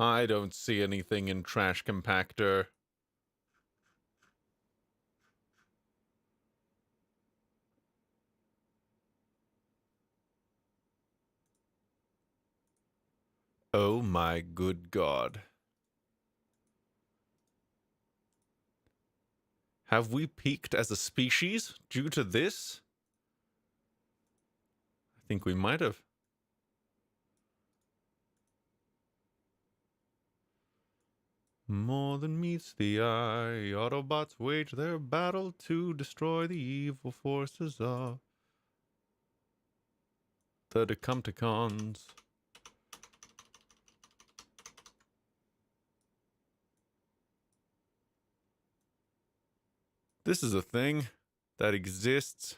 I don't see anything in Trash Compactor. Oh my good God. Have we peaked as a species due to this? I think we might have. More than meets the eye, Autobots wage their battle to destroy the evil forces of the Decepticons. This is a thing that exists.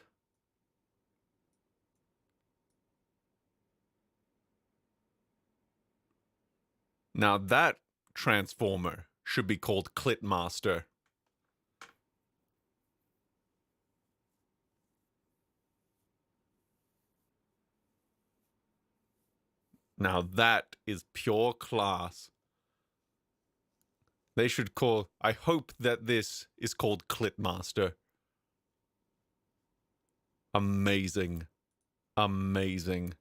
Now that transformer should be called Clitmaster. Now that is pure class. They should call... I hope that this is called Clitmaster. Amazing. Amazing.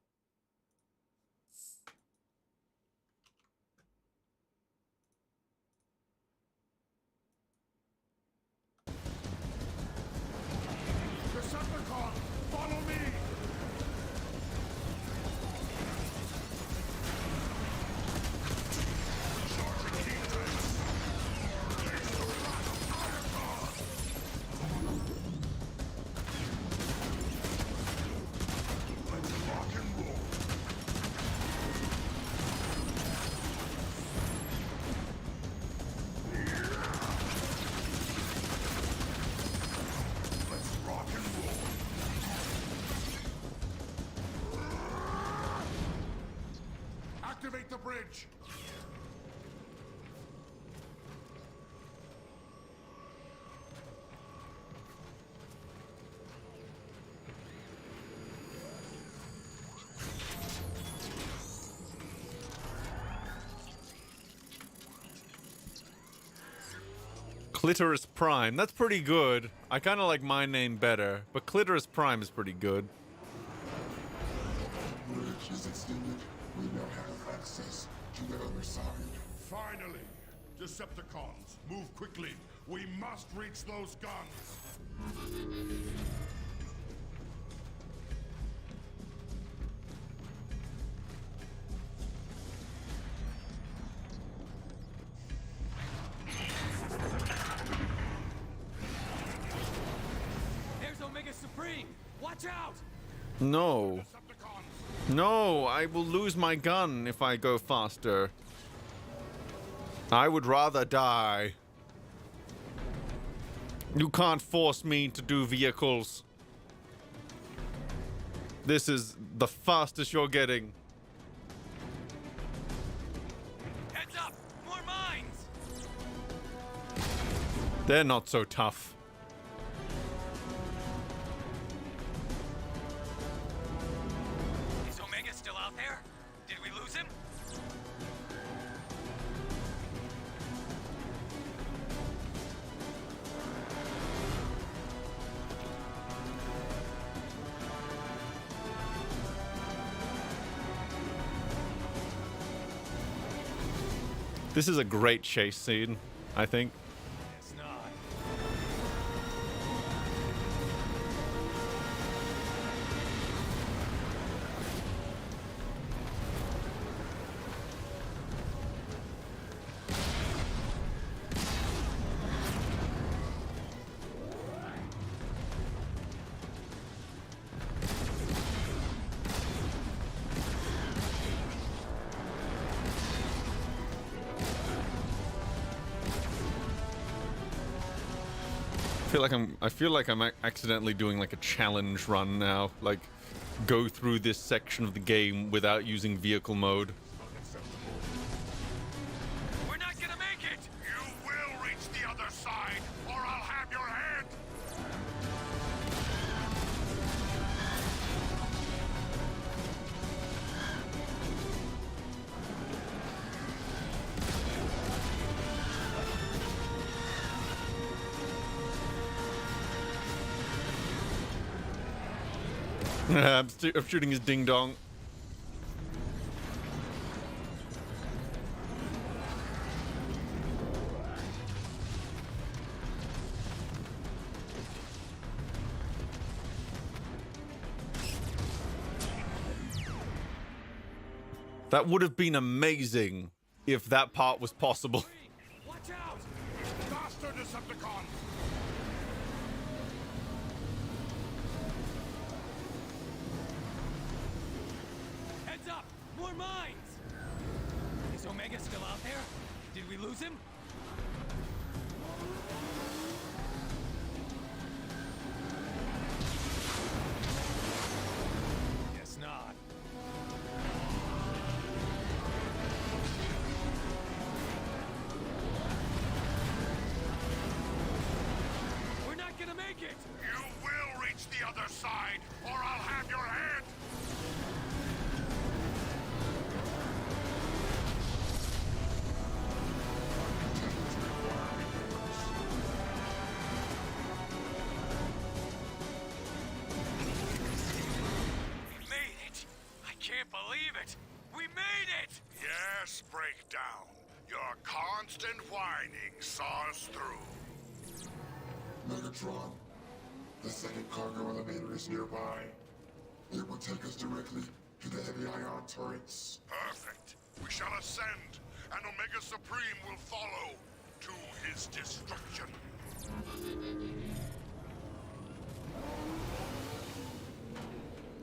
Decepticon, follow me! Activate the bridge! Clitoris Prime. That's pretty good. I kind of like my name better, but Clitoris Prime is pretty good. Bridge is extended. We now have access to the other side. Finally! Decepticons, move quickly! We must reach those guns! There's Omega Supreme! Watch out! No. Decepticons! No, I will lose my gun if I go faster. I would rather die. You can't force me to do vehicles. This is the fastest you're getting. Heads up! More mines! They're not so tough. Is Omega still out there? Did we lose him? This is a great chase scene, I think. It's not. I feel like I'm accidentally doing like a challenge run now. Like, go through this section of the game without using vehicle mode. We're not gonna make it! You will reach the other side, or I'll have your head! I'm shooting his ding dong. That would have been amazing if that part was possible. Watch out! Faster, Decepticons! Heads up! More mines! Is Omega still out there? Did we lose him? press break down. Your constant whining saw us through. Megatron, the second cargo elevator is nearby. It will take us directly to the heavy ion turrets. Perfect. We shall ascend, and Omega Supreme will follow to his destruction.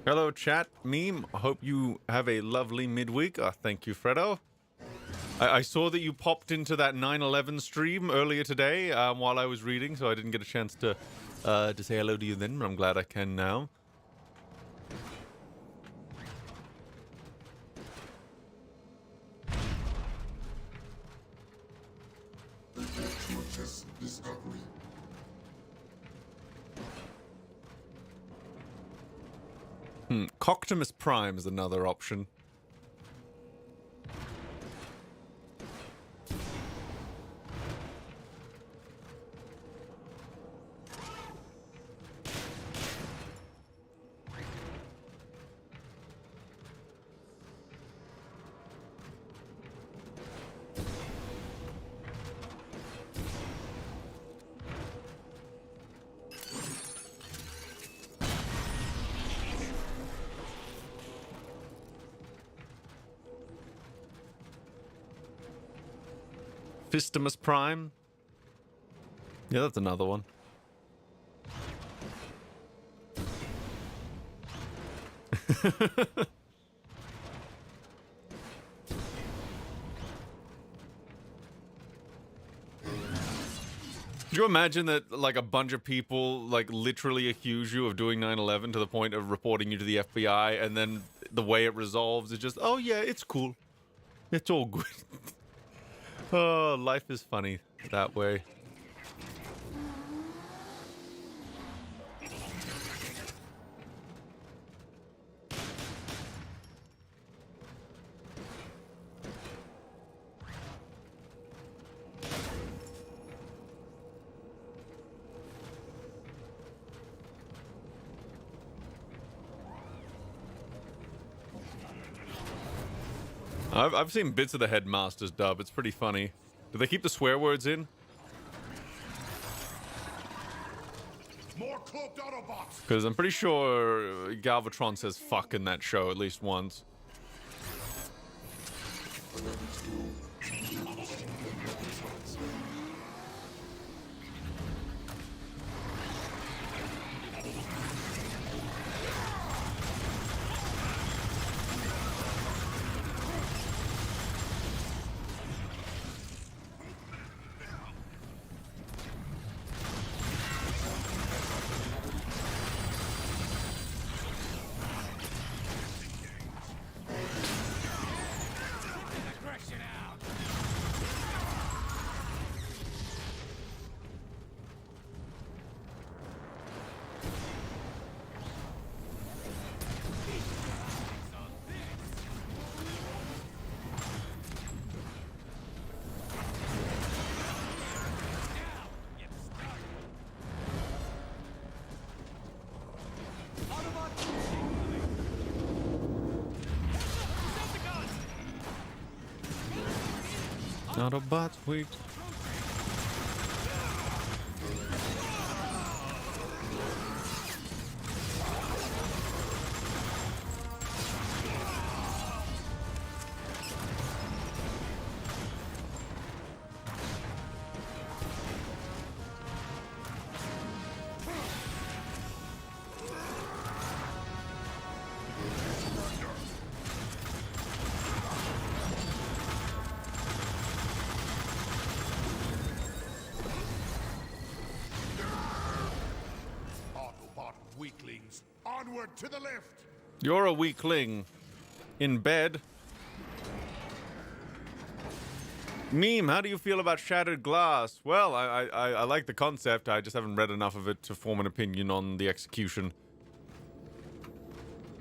Hello, chat. Meme. I hope you have a lovely midweek. Thank you, Fredo. I saw that you popped into that 9/11 stream earlier today while I was reading, so I didn't get a chance to say hello to you then, but I'm glad I can now. Discovery. Coctimus Prime is another option. Fistimus Prime. Yeah, that's another one. Could you imagine that, like, a bunch of people, like, literally accuse you of doing 9/11 to the point of reporting you to the FBI, and then the way it resolves is just, oh yeah, it's cool. It's all good. Oh, life is funny that way. I've seen bits of the Headmaster's dub. It's pretty funny. Do they keep the swear words in? More cloaked Autobots! Because I'm pretty sure Galvatron says fuck in that show at least once. Autobots, wait. Weaklings, onward to the lift! You're a weakling. In bed. Meme, how do you feel about Shattered Glass? Well, I like the concept. I just haven't read enough of it to form an opinion on the execution.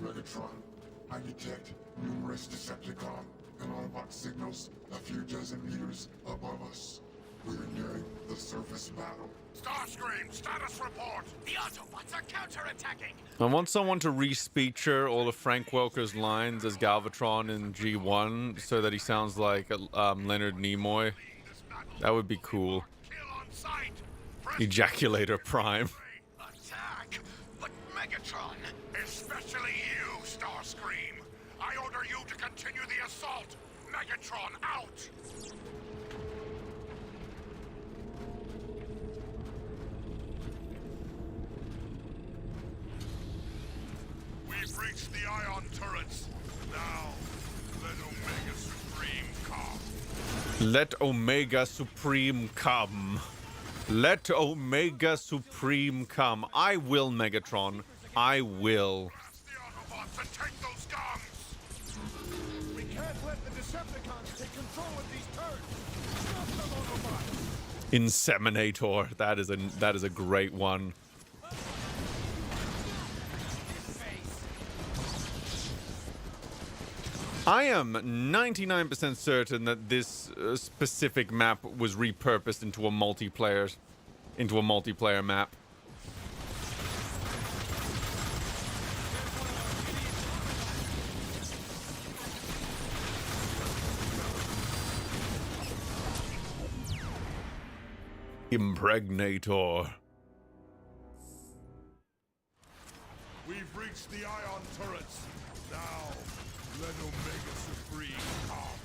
Megatron, I detect numerous Decepticon and Autobot signals a few dozen meters above us. We are nearing the surface battle. Starscream, status report! The Autobots are counterattacking! I want someone to re-speecher all of Frank Welker's lines as Galvatron in G1 so that he sounds like Leonard Nimoy. That would be cool. Kill on sight! Ejaculator Prime. Attack! But Megatron! Especially you, Starscream! I order you to continue the assault! Megatron out! We've reached the ion turrets. Now, let Omega Supreme come. Let Omega Supreme come. Let Omega Supreme come. I will, Megatron. I will. Blast the Autobots and take those guns! We can't let the Decepticons take control of these turrets. Stop them, Autobots! Inseminator. That is a great one. I am 99% certain that this specific map was repurposed into a multiplayer map. Impregnator. We've reached the ion turrets. Now, let Omega Supreme come.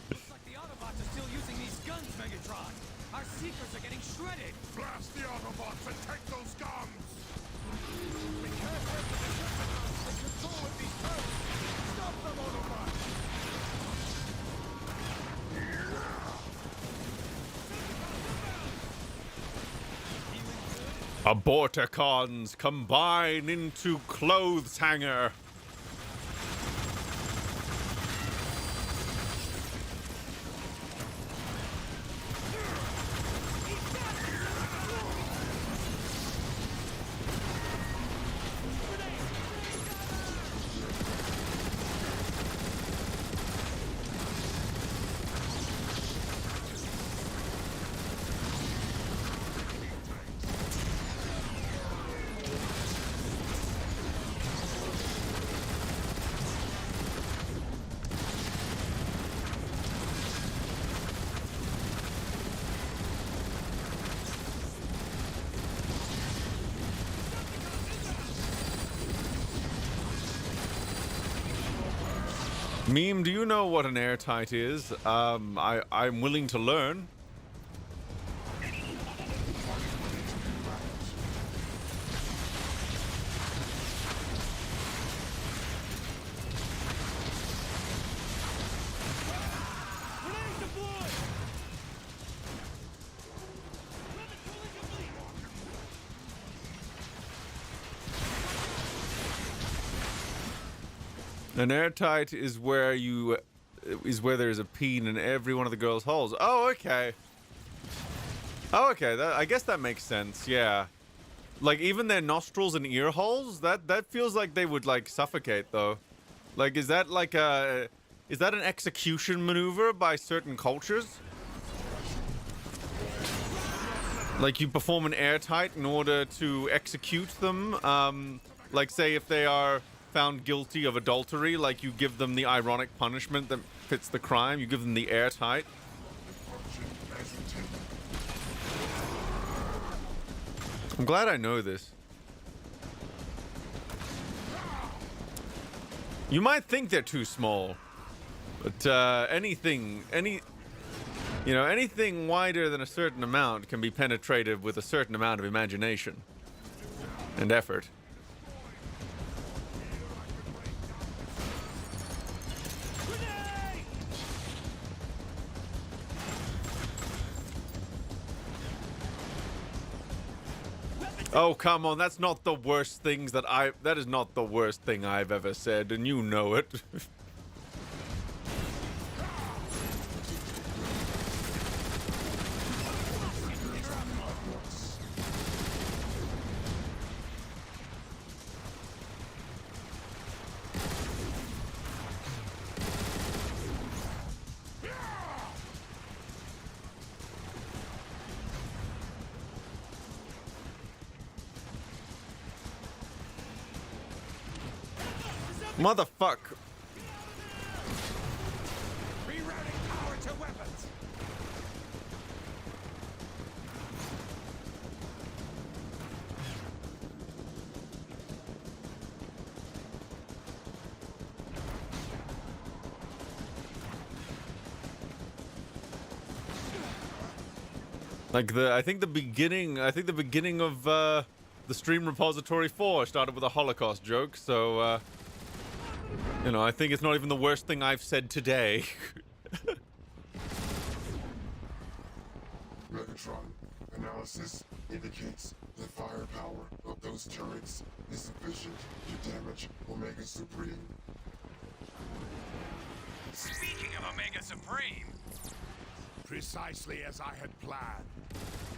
Looks like the Autobots are still using these guns, Megatron. Our Seekers are getting shredded. Blast the Autobots and take those guns! We can't let the Decepticons take control of these turrets. Stop them, Autobots! Aborticons combine into clothes hanger. Meme, do you know what an airtight is? I'm willing to learn. An airtight is where there's a peen in every one of the girls' holes. Oh, okay. Oh, okay. I guess that makes sense. Yeah. Like even their nostrils and ear holes. That feels like they would like suffocate though. Like is that an execution maneuver by certain cultures? Like you perform an airtight in order to execute them. Like say if they are found guilty of adultery, like you give them the ironic punishment that fits the crime. You give them the airtight. I'm glad I know this. You might think they're too small, but anything wider than a certain amount can be penetrated with a certain amount of imagination and effort. Oh, come on, that's not the worst things that is not the worst thing I've ever said, and you know it. Motherfuck. Rerouting power to weapons. Like I think the beginning of the Stream Repository 4 started with a Holocaust joke, so you know, I think it's not even the worst thing I've said today. Megatron analysis indicates the firepower of those turrets is sufficient to damage Omega Supreme. Speaking of Omega Supreme, Precisely as I had planned.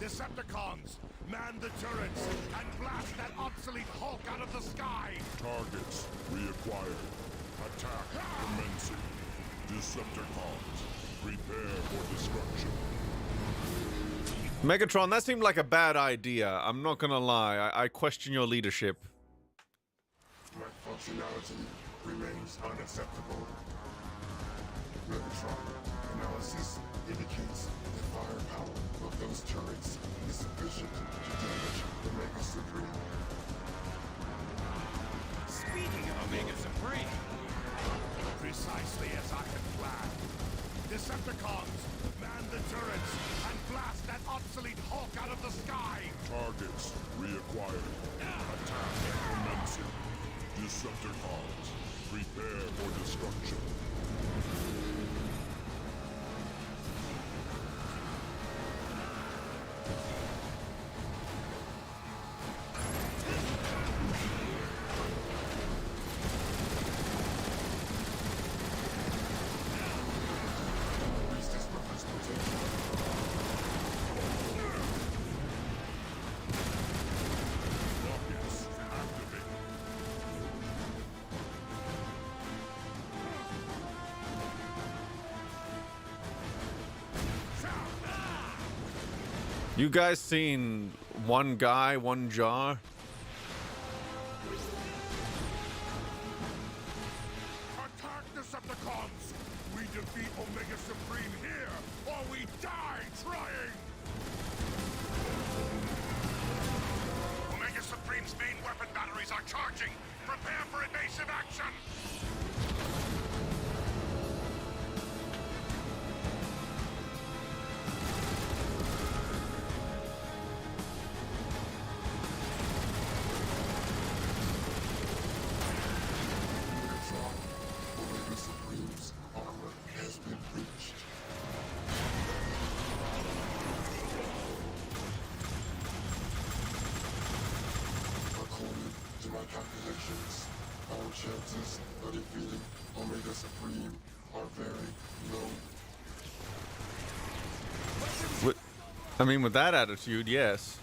Decepticons, man the turrets and blast that obsolete Hulk out of the sky! Targets reacquired. Attack commencing. Decepticons, prepare for destruction. Megatron, that seemed like a bad idea. I'm not gonna lie. I question your leadership. My functionality remains unacceptable. Megatron analysis indicates the firepower of those turrets is sufficient to damage Omega Supreme. speaking of Omega Supreme, Precisely as I had planned. Decepticons, man the turrets and blast that obsolete Hulk out of the sky! Targets reacquired. Attack commencing. Decepticons, prepare for destruction. Resistance weapons potential. Rockets activated. You guys seen One Guy, One Jar? Attack Decepticons! We defeat Omega Supreme here, or we die trying! Omega Supreme's main weapon batteries are charging! Prepare for evasive action! Megatron, Omega Supreme's armor has been breached. According to my calculations, our chances of defeating Omega Supreme are very low. I mean, with that attitude, yes.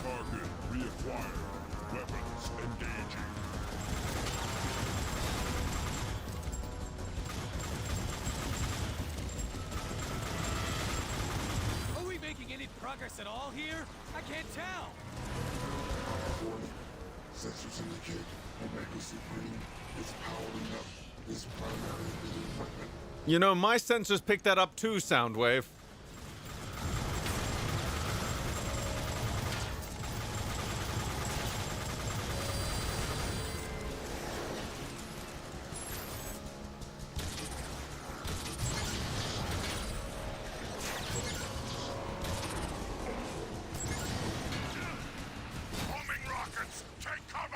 Target reacquired. Weapons engaging. are we making any progress at all here? I can't tell. Warning. Sensors indicate Omega Supreme is powering up his primary hidden weapon. You know, my sensors picked that up too, Soundwave. Homing rockets! Take cover!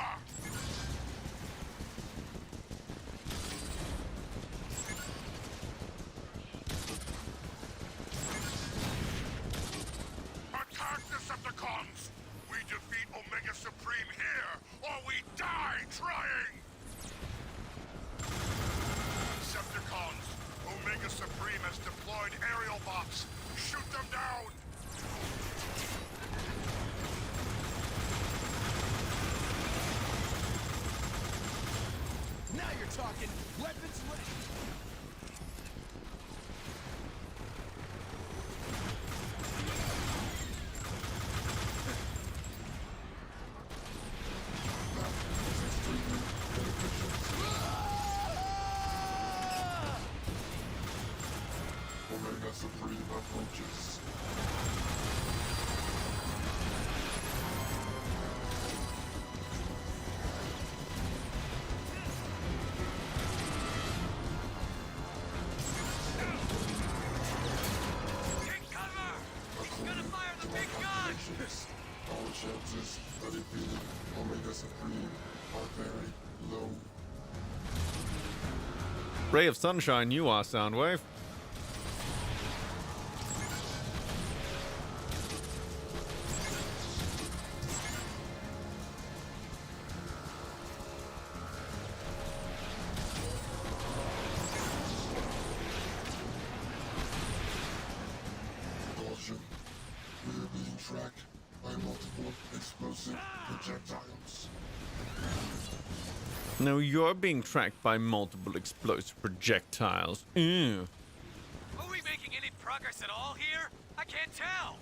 talking weapons ready. Omega Supreme approaches. Take cover! He's gonna fire the big gun! Our chances of defeating Omega Supreme are very low. Ray of sunshine, you are, Soundwave. Caution. We are being tracked by multiple explosive projectiles. No, you're being tracked by multiple explosive projectiles. Ew. Are we making any progress at all here? I can't tell.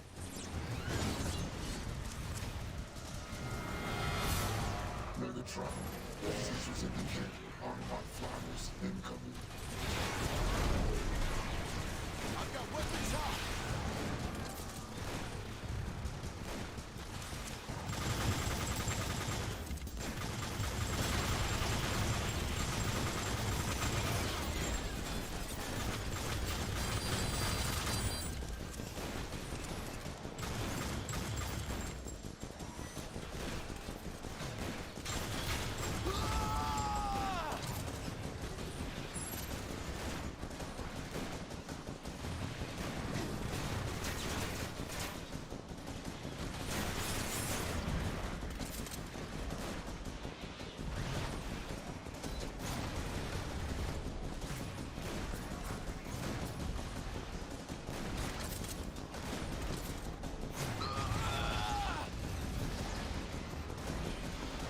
Megatron, all sensors indicate armored flyers incoming. I've got weapons out.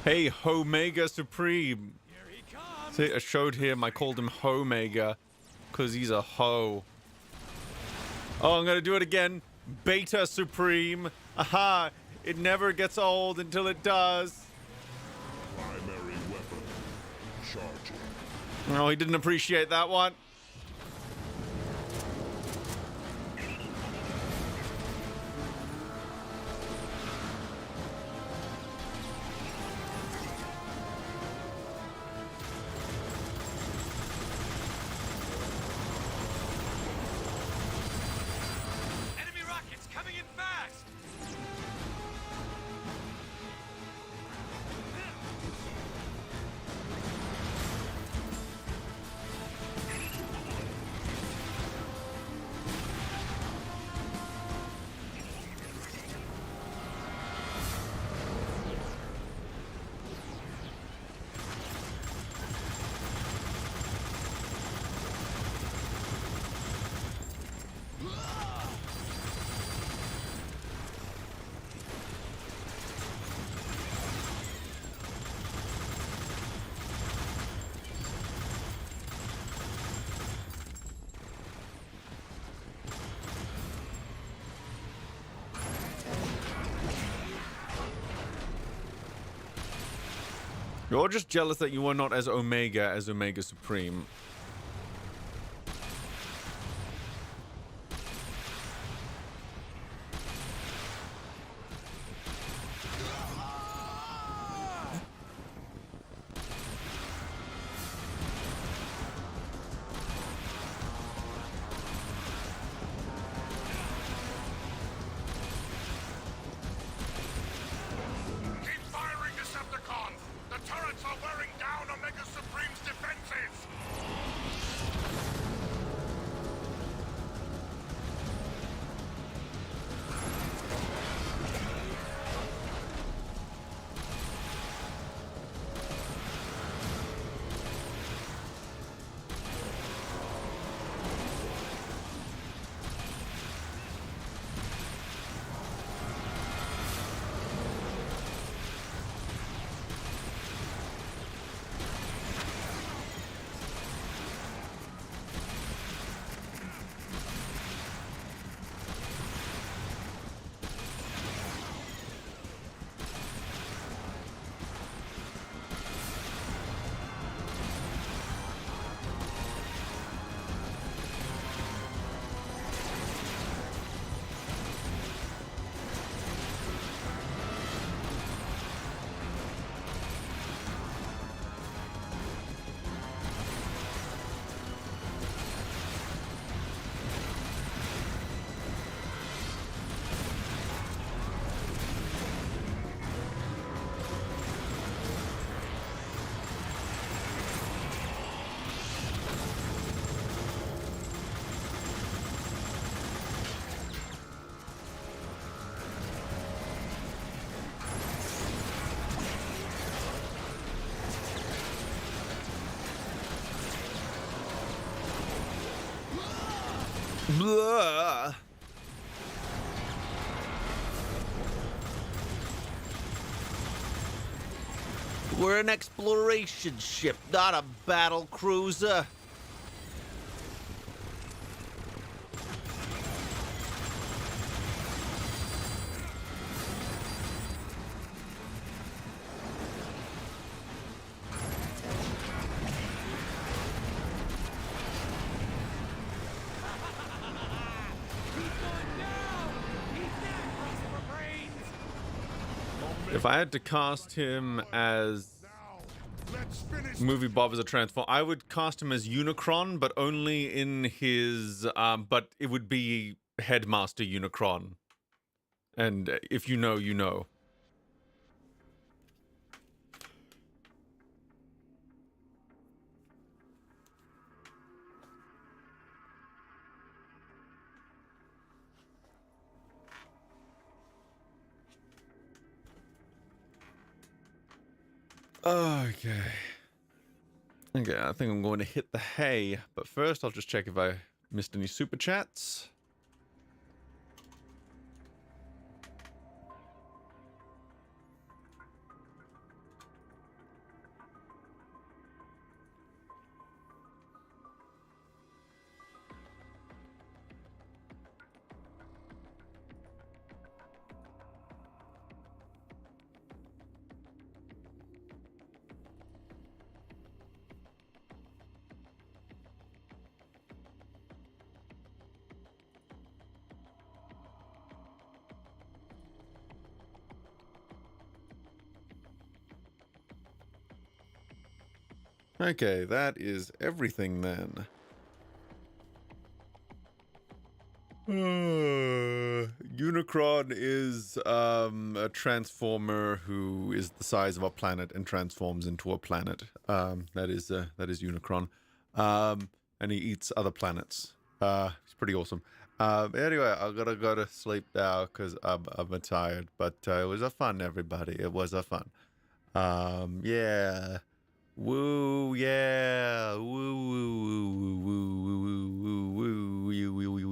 Hey, Homega Supreme. Here he comes. See, I showed him, I called him Homega, because he's a hoe. Oh, I'm gonna do it again. Beta Supreme. Aha! It never gets old until it does. Primary weapon. Charging. Oh, he didn't appreciate that one. Enemy rockets coming in fast. You're just jealous that you are not as Omega as Omega Supreme. Keep firing, Decepticons! The turrets are wearing down Omega Supreme's defenses! Blah. We're an exploration ship, not a battle cruiser. If I had to cast him as Movie Bob as a transform, I would cast him as Unicron, but only in his but it would be Headmaster Unicron. And if you know, you know. Okay. Okay, I think I'm going to hit the hay, but first I'll just check if I missed any super chats. Okay, that is everything then. Unicron is a transformer who is the size of a planet and transforms into a planet. That is Unicron. And he eats other planets. It's pretty awesome. Anyway, I gotta go to sleep now because I'm tired. But it was a fun, everybody. It was a fun. Yeah. Woo, yeah. Woo, woo, woo, woo, woo, woo, woo, woo, woo, woo, woo,